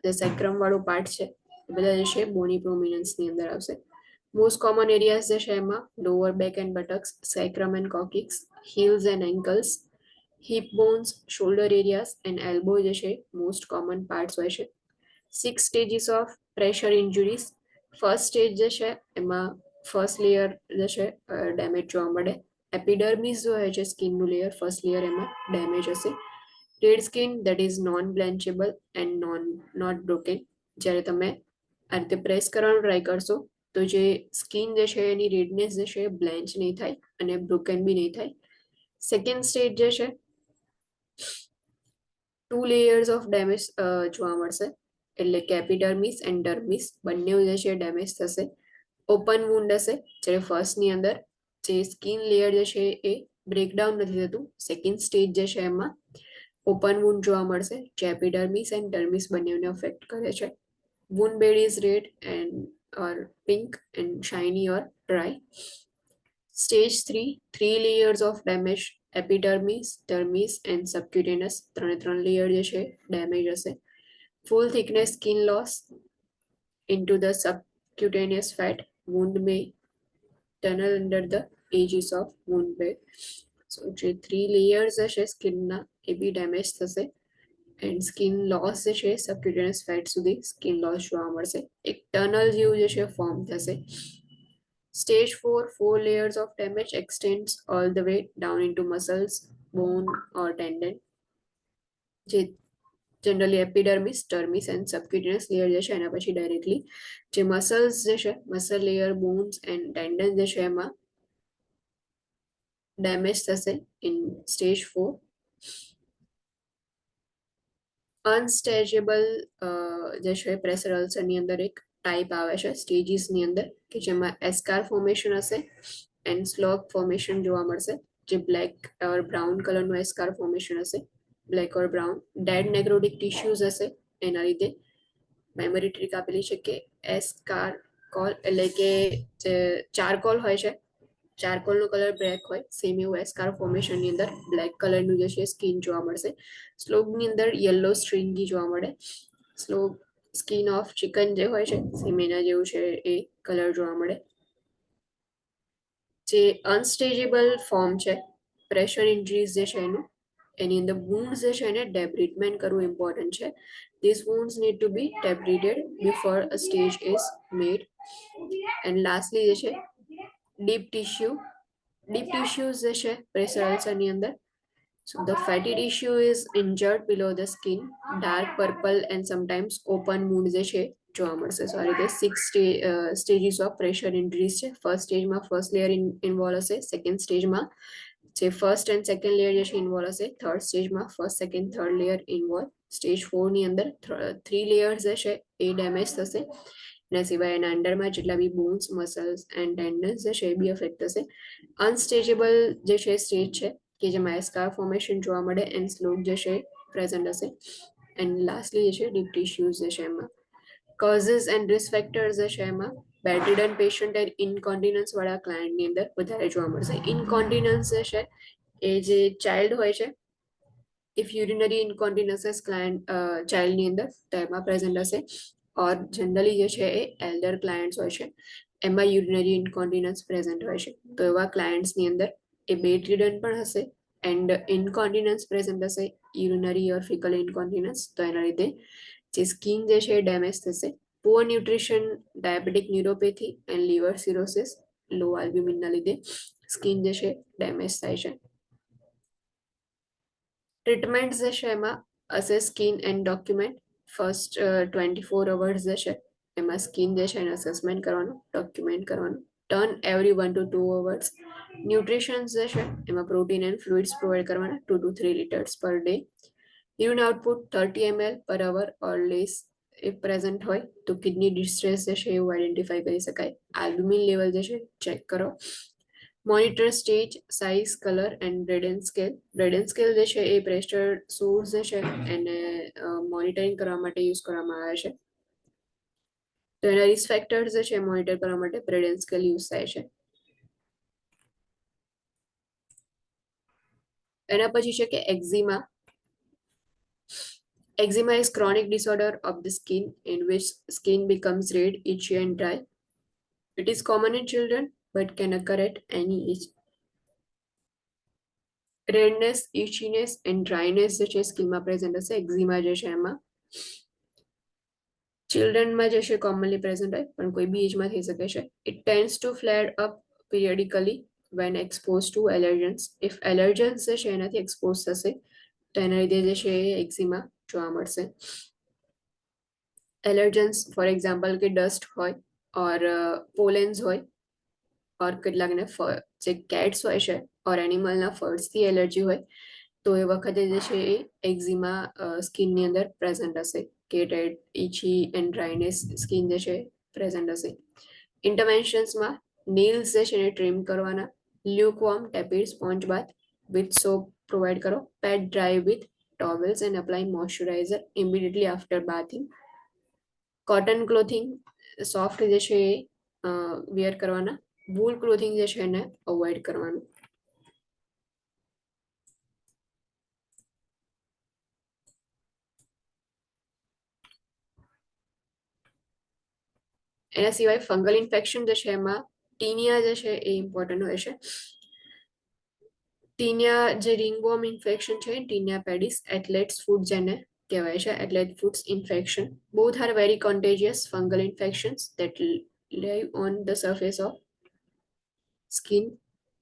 જે સેક્રમ વાળો પાર્ટ છે એ બધા જે છે બોની પ્રોમિનન્સની અંદર આવશે. મોસ્ટ કોમન એરિયાઝ જે છે એમાં lower back and buttocks, sacrum and coccyx, heels and ankles, hip bones, shoulder areas and elbow જે છે મોસ્ટ કોમન પાર્ટ્સ હોય છે. 6 stages of pressure injuries. First stage જે છે એમાં ફર્સ્ટ લેયર જે છે ડેમેજ જોવા મળે. એપિડર્મિસ જો હોય છે સ્કિનનું લેયર, ફર્સ્ટ લેયર એમાં ડેમેજ હશે. Dead skin that is non blanchable and not broken. જ્યારે તમે આ રીતે પ્રેસ કરવાનું ટ્રાય કરશો તો જે સ્કિન જે છે એની રેડનેસ જે છે બ્લેન્ચ નહીં થાય અને બ્રોકન બી નહીં થાય. સેકન્ડ સ્ટેજ જે છે 2 લેયર્સ ઓફ ડેમેજ જોવા મળશે, એટલે કે એપિડર્મિસ એન્ડ ડર્મિસ બંને જે છે ડેમેજ થશે. ઓપન વુન્ડ હશે, જ્યારે ફર્સ્ટની અંદર જે સ્કિન લેયર જે છે એ બ્રેકડાઉન નથી થતું. સેકન્ડ સ્ટેજ જે છે એમાં ઓપન વુન્ડ જોવા મળશે જે એપિડર્મિસ એન્ડ ડર્મિસ બંનેને અફેક્ટ કરે છે. Wound bed is red and or pink and shiny or dry. Stage 3 layers of damage, epidermis, dermis and subcutaneous, ત્રણ લેયર જે છે ડેમેજ હશે. Full thickness skin loss into the subcutaneous fat. Wound may tunnel under the edges of wound bed. So જે 3 layers હશે સ્કિનના એ બી damage થશે and skin loss જે છે સબક્યુટેનિયસ fat સુધી સ્કિન લોસ જોવા મળશે. એક ટનલ જેવું જે છે ફોર્મ થશે. Stage 4 layers of damage extends all the way down into muscles, bone or tendon. જે જનરલી એપિડર્મિસ, ટર્મિસ એન્ડ સબક્યુટેનિયસ લેયર જે છે એના પછી ડાયરેક્ટલી જે મસલ્સ જે છે, મસલ લેયર, બોન્સ એન્ડ ટેન્ડન જે છે એમાં ડેમેજ થશે ઇન સ્ટેજ 4. અનસ્ટેજેબલ જે છે પ્રેશર અલ્સરની અંદર એક ટાઈપ આવે છે સ્ટેજીસની અંદર કે જેમાં એસ્કાર ફોર્મેશન હશે એન્ડ સ્લોગ ફોર્મેશન જોવા મળશે, જે બ્લેક ઓર બ્રાઉન કલરનું એસ્કાર ફોર્મેશન હશે, black or brown. Dead necrotic tissues હશે એના લીધે. મેમરી ટ્રીક આપેલી છે કે એસ્કાર કોલ એટલે કે જે ચારકોલ હોય છે, ચારકોલનો કલર બ્લેક હોય, સેમ એવું એસ્કાર ફોર્મેશનની અંદર બ્લેક કલરનું જે છે સ્કિન જોવા મળશે. સ્લોગની અંદર યલો સ્ટ્રિંગી જોવા મળે. સ્લોગ સ્કિન ઓફ ચિકન જે હોય છે સેમ એના જેવું છે એ કલર જોવા મળે. જે અનસ્ટેજેબલ ફોર્મ છે પ્રેશર ઇન્જરીઝ જે છે એની અંદર વૂન્ડ્સ જે છે એને ડેબ્રિટમેન્ટ કરવું ઇમ્પોર્ટન્ટ છે. These wounds need to be debrided before a stage is made. And lastly જે છે ડીપ ટિશ્યુઝ જે છે પ્રેશર અલ્સરની અંદર. So the fatty tissue is injured below the skin, dark purple and sometimes open wound જે છે જોવા મળશે. સો આ રીતે 6 સ્ટેજીસ ઓફ પ્રેશર ઇન્જરીઝ છે. ફર્સ્ટ સ્ટેજમાં ફર્સ્ટ લેયર ઇન્વોલ્વ હશે, સેકન્ડ સ્ટેજમાં જે ફર્સ્ટ એન્ડ સેકન્ડ લેયર જે છે ઇન્વોલ્વ હશે, થર્ડ સ્ટેજમાં first second third layer involve. Stage 4 ની અંદર 3 લેયર્સ જે છે એ ડેમેજ થશે. એના સિવાય એના અંડરમાં જેટલા બી બોન્સ, મસલ્સ એન્ડ ટેન્ડન્સ જે છે એ બી અફેક્ટ થશે. અનસ્ટેજેબલ જે છે સ્ટેજ છે કે જેમાં એસ્કાર ફોર્મેશન જોવા મળે એન્ડ સ્લોગ જે છે પ્રેઝન્ટ હશે. એન્ડ લાસ્ટલી જે છે ડીપ ટિશ્યુઝ જે છે એમાં કોઝિસ એન્ડ રિસ્ક ફેક્ટર્સ જે છે એમાં બેડરિડન પેશન્ટ એન્ડ ઇનકોન્ટિનન્સ વાળા ક્લાયન્ટની અંદર વધારે જોવા મળશે. ઇનકોન્ટિનન્સ જે છે એ જે ચાઇલ્ડ હોય છે, ઇફ યુરિનરી ઇનકોન્ટિનન્સ ક્લાયન્ટ ચાઇલ્ડની અંદર તો એમાં પ્રેઝન્ટ હશે. ઓર જનરલી જે છે એ એલ્ડર ક્લાયન્ટ્સ હોય છે એમાં યુરિનરી ઇનકોન્ટિનન્સ પ્રેઝન્ટ હોય છે. તો એવા ક્લાયન્ટ્સની અંદર એ બેડ રિડન પણ હશે એન્ડ ઇનકોન્ટિનન્સ પ્રેઝન્ટ હશે, યુરિનરી ઓર ફિકલ ઇનકોન્ટિનન્સ. તો એના લીધે જે સ્કિન જે છે એ ડેમેજ થશે. Poor nutrition, diabetic neuropathy and liver cirrhosis, low આલ્બ્યુમિનના લીધે સ્કિન જે છે ડેમેજ થાય છે. ટ્રીટમેન્ટ જે છે એમાં assess skin and document. First 24 hours જે છે એમાં સ્કિન જે છે એને અસેસમેન્ટ કરવાનું, ડોક્યુમેન્ટ કરવાનું. Turn every 1 to 2 hours. Nutrition જે છે એમાં પ્રોટીન એન્ડ ફ્લુઇડ્સ પ્રોવાઈડ કરવાના 2 to 3 liters per day. Urine output 30 ml પર અવર ઓર લેસ એ પ્રેઝન્ટ હોય તો કિડની ડિસ્ટ્રેસ જે છે એવું આઈડેન્ટિફાઈ કરી શકાય. આલ્બુમિન લેવલ જે છે ચેક કરો. Monitor stage, size, colour and bread and scale. Bread and scale જે છે એ પ્રેશર સોર્સ જે છે એને મોનિટરિંગ કરવા માટે યુઝ કરવામાં આવે છે. તો એના રિસ્ક ફેક્ટર્સ જે છે મોનિટર કરવા માટે બ્રેડ એન્ડ સ્કેલ યુઝ થાય છે. એના પછી છે કે એક્ઝિમા. Eczema is chronic disorder of the skin in which skin becomes red, itchy and dry. It is common in children but can occur at any age. Redness, itchiness and dryness જે છે સ્કિનમાં present હશે એક્ઝિમા જે છે એમાં. ચિલ્ડ્રનમાં જે છે commonly present હોય પણ કોઈ બી એજમાં થઈ શકે છે. It tends to flare up periodically when expose to allergens. If allergens જે છે એનાથી એક્સપોઝ થશે તો એના લીધે જે છે એ એક્ઝિમા જોવા મળશે. એલર્જન્સ ફોર એક્ઝામ્પલ કે ડસ્ટ હોય ઓર પોલેન્સ હોય ઓર કેટલાકને જે કેટ્સ હોય છે ઓર એનિમલના ફર્સથી એલર્જી હોય તો એ વખતે જે છે એ એક્ઝિમા સ્કિનની અંદર પ્રેઝન્ટ હશે કે રેડ, ઇચી એન્ડ ડ્રાયનેસ સ્કિન જે છે પ્રેઝન્ટ હશે. ઇન્ટરવેન્શન્સમાં નેલ્સ જે છે એને ટ્રીમ કરવાના. Lukewarm tepid sponge bath with soap provide કરો. Pat dry with towels and apply moisturizer immediately after bathing. Cotton clothing soft જે છે એ વેર કરવાના. વૂલ ક્લોથિંગ જે છે એને અવોઇડ કરવાનું. એના સિવાય ફંગલ ઇન્ફેક્શન જે છે એમાં ટીનિયા જે છે એ ઇમ્પોર્ટન્ટ હોય છે. ટીનિયા જે રિંગવોર્મ ઇન્ફેક્શન છે ટીનિયા પેડિસ એથ્લેટ્સ ફૂડ જેને કહેવાય છે athlete's foot infection. Both are very contagious fungal infections that live on the surface of skin.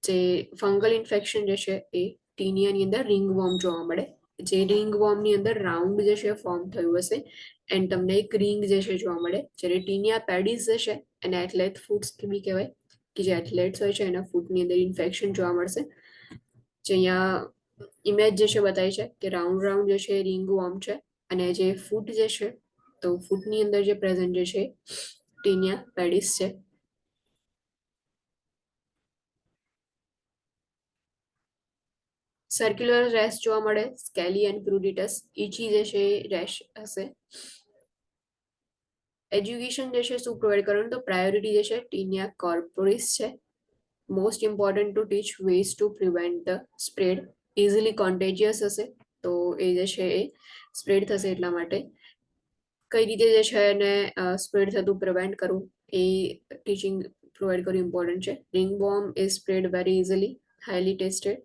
જે ફંગલ ઇન્ફેક્શન જે છે એ ટીનિયાની અંદર રિંગવોર્મ જોવા મળે. જે રિંગવોર્મની અંદર રાઉન્ડ જે છે ફોર્મ થયું હશે એન્ડ તમને એક રિંગ જે છે જોવા મળે. જ્યારે ટીનિયા પેડિસ જે છે એને એથ્લેટ ફૂડ્સ બી કહેવાય કે જે એથ્લેટ્સ હોય છે એના ફૂટની અંદર ઇન્ફેક્શન જોવા મળશે. જે અહીંયા ઇમેજ જે છે બતાવી છે કે રાઉન્ડ રાઉન્ડ જે છે રિંગ વોર્મ છે અને જે ફૂટ જે છે તો ફૂટની અંદર જે પ્રેઝન્ટ જે છે ટીનિયા પેડિસ છે. સર્ક્યુલર રેશ જોવા મળે. સ્કેલી એન્ડ પ્રુડિટસ ઇચી જે છે રેશ હશે. એજ્યુકેશન જે છે શું પ્રોવાઈડ કરવાનું તો પ્રાયોરિટી જે છે ટીનિયા કોર્પોરિસ છે. Most important to teach ways to prevent the spread. Easily contagious હશે તો એ જે છે એ સ્પ્રેડ થશે એટલા માટે કઈ રીતે જે છે એને સ્પ્રેડ થતું પ્રિવેન્ટ કરવું એ ટીચિંગ પ્રોવાઈડ કરવું ઇમ્પોર્ટન્ટ છે. Ring bomb is spread very easily, highly tested.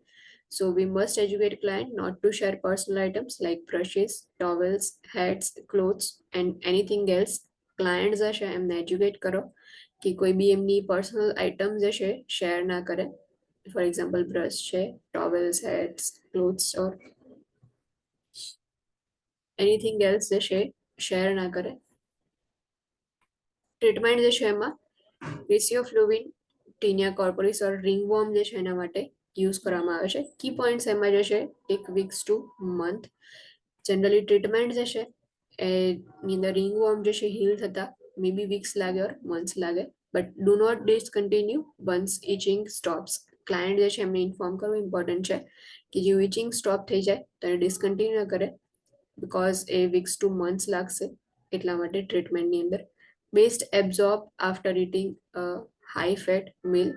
So we must educate client not to share personal items like brushes, towels, hats, clothes and anything else. Client જે છે એમને educate કરો કે કોઈ બી એમની personal item જે છે શેર ના કરે. ફોર એક્ઝામ્પલ બ્રશ છે, towels, hats, clothes or anything else જે છે શેર ના કરે. ટ્રીટમેન્ટ જે છે એમાં રેસિયોફ્લુવિન, ટીનિયા કોર્પોરિસ ઓર રિંગવોર્મ જે છે એના માટે યુઝ કરવામાં આવે છે. કી પોઈન્ટ્સ એમાં જે છે 1 weeks to month. Generally treatment જે છે એની અંદર રિંગવોર્મ જે છે હીલ થતા મે બી વીક્સ લાગે ઓર મંથ્સ લાગે but do not discontinue once itching stops. Client જે છે એમને ઇન્ફોર્મ કરવું ઇમ્પોર્ટન્ટ છે કે જે ઇચિંગ સ્ટોપ થઈ જાય તો એને ડિસકન્ટિન્યુ કરે બિકોઝ એ વીક્સ ટુ મંથ્સ લાગશે એટલા માટે ટ્રીટમેન્ટની અંદર. Best absorb after eating high fat meal.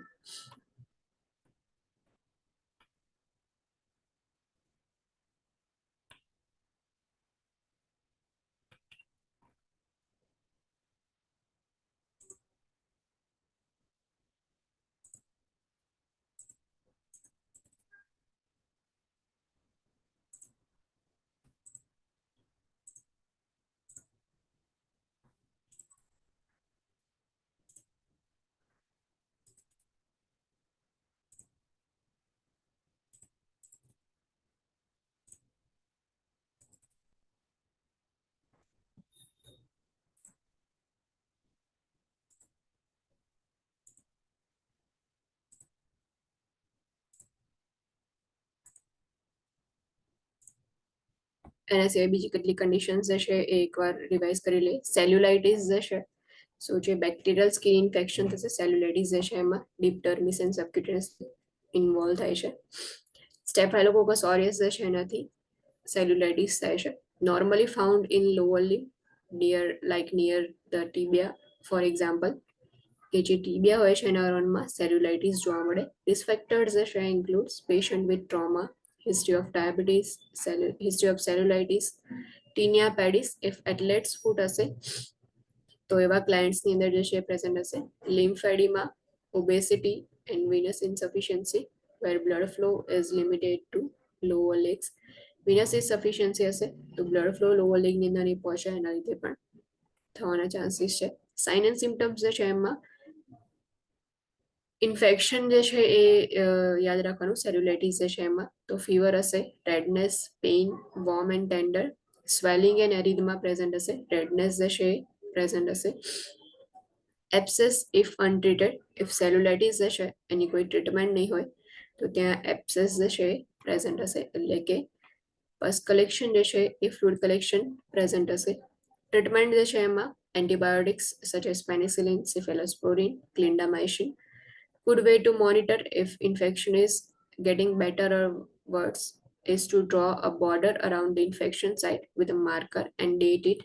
એના સિવાય બીજી કેટલી કન્ડિશન્સ જે છે એ એકવાર રિવાઇઝ કરી લઈએ. સેલ્યુલાઇટિસ જે છે, સો જે બેક્ટેરિયલ સ્કિન ઇન્ફેક્શન થશે, સેલ્યુલાઇટિસ જે છે એમાં ડીપ ડર્મિસ એન્ડ સબક્યુટેનિયસ ઇન્વોલ્વ થાય છે. સ્ટેફાઇલોકોકસ ઓરિયસ જે છે એનાથી સેલ્યુલાઇટિસ થાય છે. Normally found in lower limb near the tibia for example, કે જે ટીબિયા હોય છે એના અરાઉન્ડમાં સેલ્યુલાઇટિસ જોવા મળે. રિસ્ક ફેક્ટર્સ જે છે includes patient with trauma, history of diabetes, history of cellulitis, tinea pedis. If athlete's foot હશે તો એવા ક્લાયન્ટ્સની અંદર જે છે પ્રેઝન્ટ હશે. Lymphedema, obesity and venous insufficiency where blood flow is limited to lower legs. Venous insufficiency હશે તો બ્લડ ફ્લો લોઅર લેગની અંદર નહીં પહોંચે, એના લીધે પણ થવાના ચાન્સીસ છે. સાઇન એન્ડ સિમ્ટમ્સ જે છે એમાં ઇન્ફેક્શન જે છે એ યાદ રાખવાનું. સેલ્યુલાઇટિસ જે છે એમાં તો ફીવર હશે, redness, pain, warm and tender, swelling and erythema present હશે, રેડનેસ જે છે પ્રેઝન્ટ હશે. Abscess if untreated, if cellulitis જે છે એની કોઈ ટ્રીટમેન્ટ નહીં હોય તો ત્યાં એપ્સેસ જે છે પ્રેઝન્ટ હશે. એટલે કે પસ કલેક્શન જે છે એ ફ્લુઇડ કલેક્શન પ્રેઝન્ટ હશે. ટ્રીટમેન્ટ જે છે એમાં antibiotics such as penicillin, cephalosporin, clindamycin. Good way to monitor if infection is getting better or worse is to draw a border around the infection site with a marker and date it.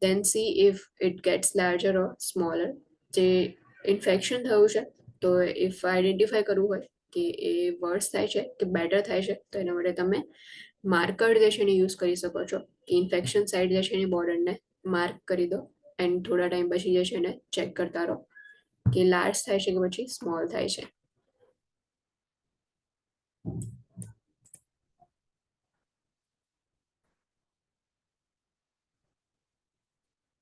Then see if it gets larger or smaller. જે infection થયું છે તો if identify કરવું હોય કે એ વર્સ થાય છે કે બેટર થાય છે તો એના માટે તમે માર્કર જે છે એને યુઝ કરી શકો છો. કે ઇન્ફેક્શન સાઇટ જે છે એની બોર્ડરને માર્ક કરી દો એન્ડ થોડા ટાઈમ પછી જે છે એને ચેક કરતા રહો કે લાર્જ થાય છે કે પછી સ્મોલ થાય છે.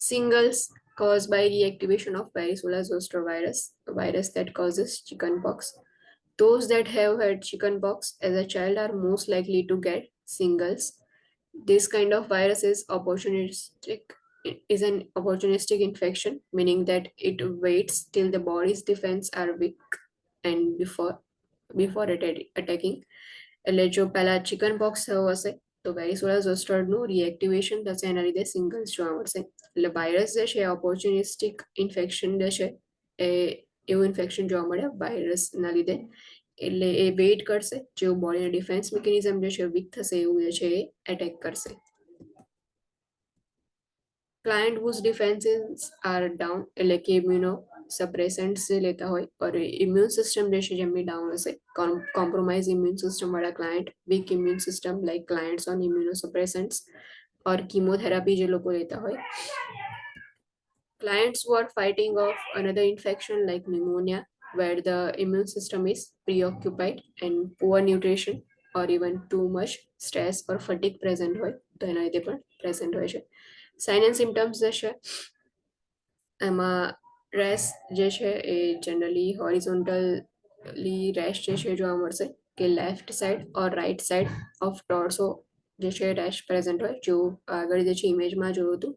Singles caused by reactivation of varicella zoster virus, a virus that causes chickenpox. Those that have had chickenpox as a child are most likely to get singles. This kind of virus is an opportunistic infection, meaning that it waits till the body's defense are weak and before attacking. એટલે જો પહેલા chicken POX થયો હશે તો વેરિસોલા ઝોસ્ટરનું રિએક્ટિવેશન થશે, એના લીધે singles જોવા મળશે. એટલે વાયરસ જે છે ઓપોર્ચ્યુનિસ્ટિક ઇન્ફેક્શન જે છે એ એવું ઇન્ફેક્શન જોવા મળે વાયરસના લીધે. એટલે એ વેઇટ કરશે, જેવું બોડીના ડિફેન્સ મિકેનિઝમ જે છે વીક થશે એવું જે છે એ એટેક કરશે. ક્લાયન્ટ હુઝ ડિફેન્સીસ આર ડાઉન, એટલે કે ઇમ્યુનો સપ્રેસન્ટ્સ જે લેતા હોય और इम्यून सिस्टम જે છે જેમની ડાઉન હશે, કોમ્પ્રોમાઇઝ ઇમ્યુન સિસ્ટમ વાળા client, weak immune system like clients on immunosuppressants और કીમોથેરાપી જે લોકો લેતા હોય. Clients who are fighting off another infection like pneumonia, where the immune system is preoccupied, and poor nutrition or even too much stress or fatigue present હોય તો એના લીધે પણ પ્રેઝન્ટ હોય છે. સાઇન એન્ડ સિમ્ટમ્સ જે છે એમાં રેસ જે છે એ જનરલી હોરિઝોન્ટલી રેશ જે છે જોવા મળશે કે left side or right side of torso જે છે રેશ પ્રેઝન્ટ હોય, જો આગળ જે છે ઇમેજમાં જોયું હતું.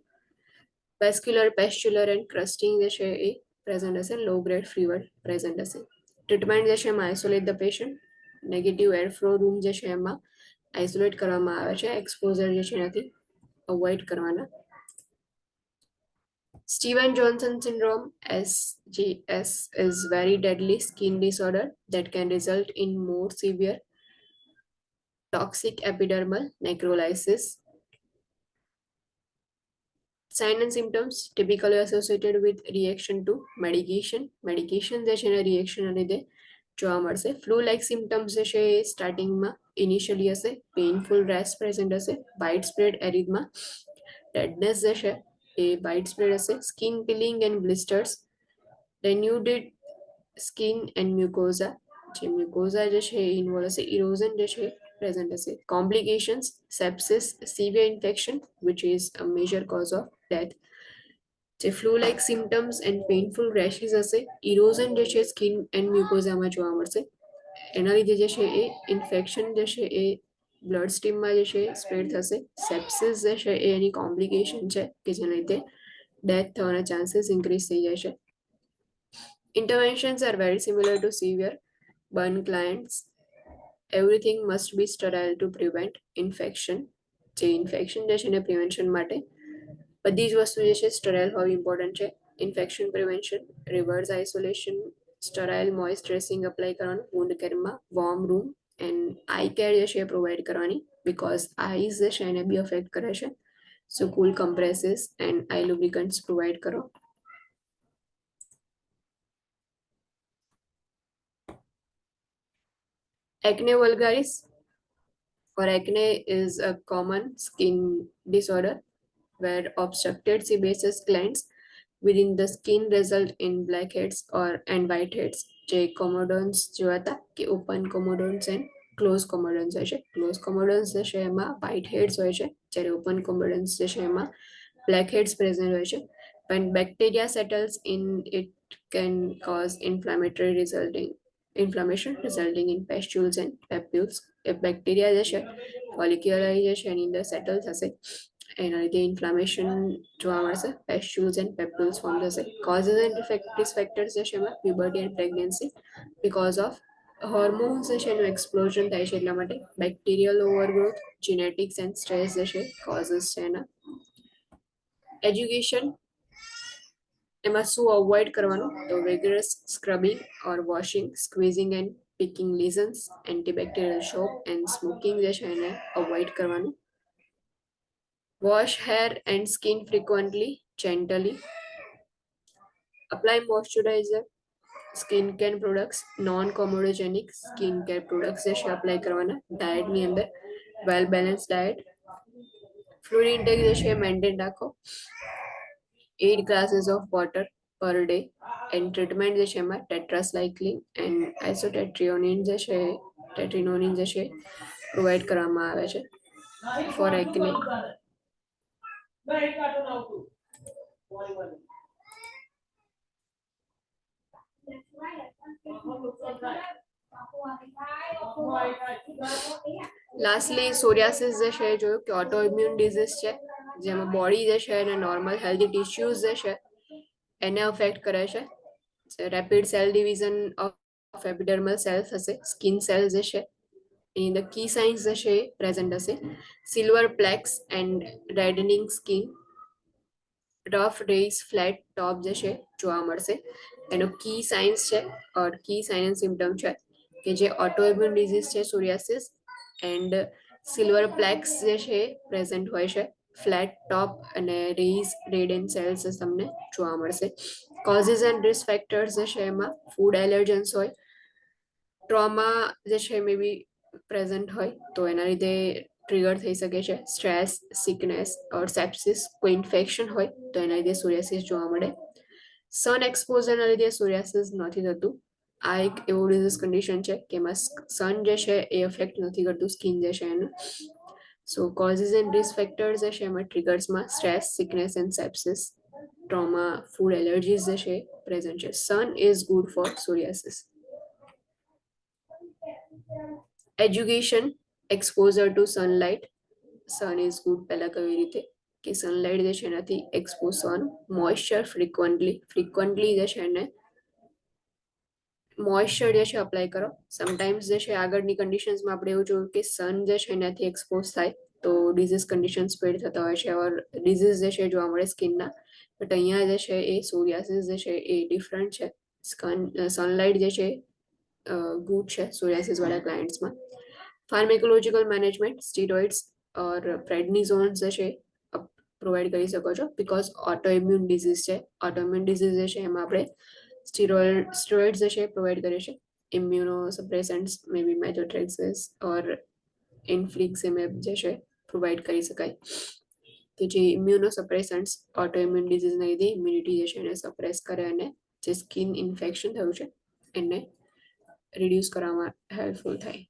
વેસ્ક્યુલર, પેસ્ચ્યુલર એન્ડ ક્રસ્ટિંગ જે છે એ પ્રેઝન્ટ હશે. લો ગ્રેડ ફીવર પ્રેઝન્ટ હશે. ટ્રીટમેન્ટ જે છે એમાં isolate the patient, negative airflow room જે છે એમાં આઇસોલેટ કરવામાં આવે છે, એક્સપોઝર જે છે એનાથી અવોઇડ કરવાના. Steven Johnson syndrome (SJS) is very deadly skin disorder that can result in more severe toxic epidermal necrolysis. Sign and symptoms typically associated with reaction to medication. Medication જે છે એના રિએક્શન લીધે જોવા મળશે. ફ્લુ લાઇક સિમ્ટમ્સ જે છે એ સ્ટાર્ટિંગમાં initially હશે, પેઇનફુલ રેસ પ્રેઝન્ટ હશે, વાઇડ સ્પ્રેડ એરિથમા, રેડનેસ જે છે એ વાઇડ સ્પ્રેડ હશે, skin peeling and blisters, denuded skin and mucosa, જે મ્યુકોઝા જે છે એ ઇન્વોલ્વ હશે, ઇરોઝન જે છે પ્રેઝન્ટ હશે, complications, sepsis, severe infection which is a major cause of death. જે flu like symptoms and painful rashes હશે, ઇરોઝન જે છે સ્કિન એન્ડ મ્યુકોઝામાં જોવા મળશે, એના લીધે જે છે એ ઇન્ફેક્શન જે છે એ બ્લડ સ્ટ્રીમમાં જે છે સ્પ્રેડ થશે. સેપ્સિસ જે છે એ એની કોમ્પ્લિકેશન છે કે જેના લીધે ડેથ થવાના ચાન્સીસ ઇન્ક્રીઝ થઈ જાય છે. Interventions are very similar to severe burn clients. Everything must be sterile to prevent infection. જે ઇન્ફેક્શન જે છે એને પ્રિવેન્શન માટે બધી જ વસ્તુ જે છે સ્ટરાઇલ હોવી ઇમ્પોર્ટન્ટ છે. Infection prevention, reverse isolation, sterile moist dressing apply કરવાનું વુન્ડ કેરમાં, warm room and eye care જે છે એ પ્રોવાઈડ કરવાની બિકોઝ આઈઝ જે છે એને બી અફેક્ટ કરે છે. So cool compresses and eye lubricants provide કરો. Acne vulgaris or acne is a common skin disorder where obstructed sebaceous glands within the skin result in blackheads or and whiteheads. જે કોમોડોન્સ જોયા હતા કે ઓપન કોમોડોન્સ એન્ડ ક્લોઝ કોમોડોન્સ હોય છે. Close કોમોડોન્સ જે છે એમાં વ્હાઇટ હેડ્સ હોય છે, જ્યારે ઓપન કોમોડોન્સ જે છે એમાં બ્લેક હેડ્સ પ્રેઝન્ટ હોય છે. When bacteria settles in, it can cause inflammation resulting in pustules and papules. A bacteria જે છે ફોલિક્યુલર જે છે એની અંદર સેટલ થશે, એના લીધે ઇન્ફ્લામેશન જોવા મળશે, પેસ્ટ્યુલ્સ એન્ડ પેપ્યુલ્સ ફોર્મ થશે. કોઝિસ એન્ડ રિસ્ક ફેક્ટર્સ જે છે એમાં puberty and pregnancy because of hormones જે છે એનું એક્સપ્લોઝન થાય છે, એટલા માટે bacterial overgrowth, genetics and stress જે છે કોઝિસ છે એના. એજ્યુકેશન એમાં શું અવોઇડ કરવાનું, તો vigorous scrubbing or washing, squeezing and picking lesions, antibacterial soap and smoking જે છે એને અવોઇડ કરવાનું. Wash hair and skin frequently, gently. Apply moisturizer, skin care products, non comedogenic skin care products જે છે અપ્લાય કરવાના. ડાયટની અંદર well balanced diet, fluid intake જે છે મેન્ટેન રાખો, 8 glasses of water per day. And treatment જે છે એમાં ટેટ્રાસાઇક્લિન એન્ડ આઇસોટેટ્રિયોનિન જે છે ટેટ્રિનોનિન જે છે પ્રોવાઈડ કરવામાં આવે છે ફોર એકને. લાસ્ટલી સોરિયાસિસ જે છે જોયું કે ઓટો ઇમ્યુન ડિઝીઝ છે, જેમાં બોડી જે છે એને નોર્મલ હેલ્ધી ટિશ્યુઝ જે છે એને અફેક્ટ કરે છે. Rapid cell division of epidermal cells હશે, સ્કિન સેલ્સ જે છે એની અંદર કી સાઇન્સ જે છે એ પ્રેઝન્ટ હશે. Silver plaques and reddening skin, rough raised flat top જે છે જોવા મળશે. એનો કી સાઇન્સ છે or key sign and symptom છે કે જે ઓટોઇમ્યુન ડિઝીઝ છે સોરિયાસિસ, એન્ડ સિલ્વર પ્લેક્સ જે છે પ્રેઝન્ટ હોય છે, ફ્લેટ ટોપ અને રેઝ રેડ એન્ડ સેલ્સ તમને જોવા મળશે. કોઝિસ એન્ડ રિસ્ક ફેક્ટર્સ જે છે એમાં ફૂડ એલર્જન્સ હોય, ટ્રોમા જે છે મે બી પ્રેઝન્ટ હોય તો એના લીધે ટ્રિગર થઈ શકે છે. સ્ટ્રેસ, સિકનેસ ઓર સેપ્સિસ, કોઈ ઇન્ફેક્શન હોય તો એના લીધે સોરિયાસિસ જોવા મળે. સન એક્સપોઝરના લીધે સોરિયાસિસ નથી થતું. આ એક એવું ડિઝીઝ કન્ડિશન છે કે એમાં સન જે છે એ અફેક્ટ નથી કરતું સ્કિન જે છે એનું. So causes and risk factors જે છે એમાં ટ્રિગર્સમાં stress, sickness and sepsis, trauma, food allergies જે છે પ્રેઝન્ટ છે. Sun is good for psoriasis. Education, exposure to sunlight. Sun is good પહેલા કઈ રીતે કે સનલાઇટ જે છે એનાથી એક્સપોઝ થવાનું. મોઇશ્ચર ફ્રિકવન્ટલી જે છે એને મોઇશ્ચર જે છે અપ્લાય કરો. સમટાઈમ્સ જે છે આગળની કન્ડિશન્સમાં આપણે એવું જોયું કે સન જે છે એનાથી એક્સપોઝ થાય તો ડિઝીઝ કન્ડિશન સ્પ્રેડ થતા હોય છે ઓર ડિઝીઝ જે છે જોવા મળે સ્કિનના. બટ અહીંયા જે છે એ સોરિયાસિસ જે છે એ ડિફરન્ટ છે. સનલાઇટ જે છે ગુડ છે સોરિયાસિસ વાળા ક્લાયન્ટ્સમાં. ફાર્મેકોલોજીકલ મેનેજમેન્ટ, સ્ટીરોઇડ્સ ઓર પ્રેડનિઝોન્સ જે છે પ્રોવાઈડ કરી શકો છો બિકોઝ ઓટોઇમ્યુન ડિઝીઝ છે. ઓટોઇમ્યુન ડિઝીઝ જે છે એમાં આપણે સ્ટીરોઇડ્સ જે છે પ્રોવાઈડ કરે છે. ઇમ્યુનો સપ્રેસન્ટ્સ મે બી મેથોટ્રેક્સિસ ઓર ઇન્ફ્લિક્સિમેબ જે છે પ્રોવાઈડ કરી શકાય કે જે ઇમ્યુનો સપ્રેસન્ટ્સ ઓટોઇમ્યુન ડિઝીઝના લીધે ઇમ્યુનિટી જે છે એને સપ્રેસ કરે અને જે સ્કિન ઇન્ફેક્શન થયું છે એને રિડ્યુસ કરવામાં હેલ્પફુલ થાય.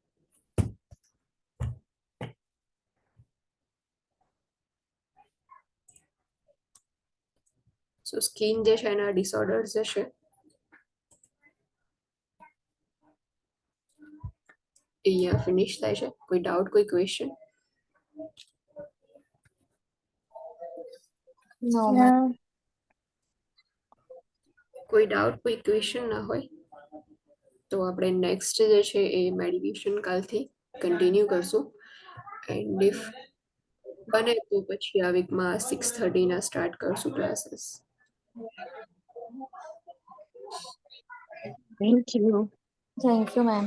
સો સ્કિન જે છે એના ડિસઓર્ડર્સ જે છે અહીંયા ફિનિશ થાય છે. કોઈ ડાઉટ, કોઈ ક્વેશ્ચન? કોઈ ડાઉટ, કોઈ ક્વેશ્ચન ના હોય તો આપણે નેક્સ્ટ જે છે એ મેડિટેશન કાલથી કન્ટિન્યુ કરશું. એન્ડ ઇફ બને તો પછી આ વીકમાં 6:30 ના સ્ટાર્ટ કરશું ક્લાસીસ. Thank you ma'am.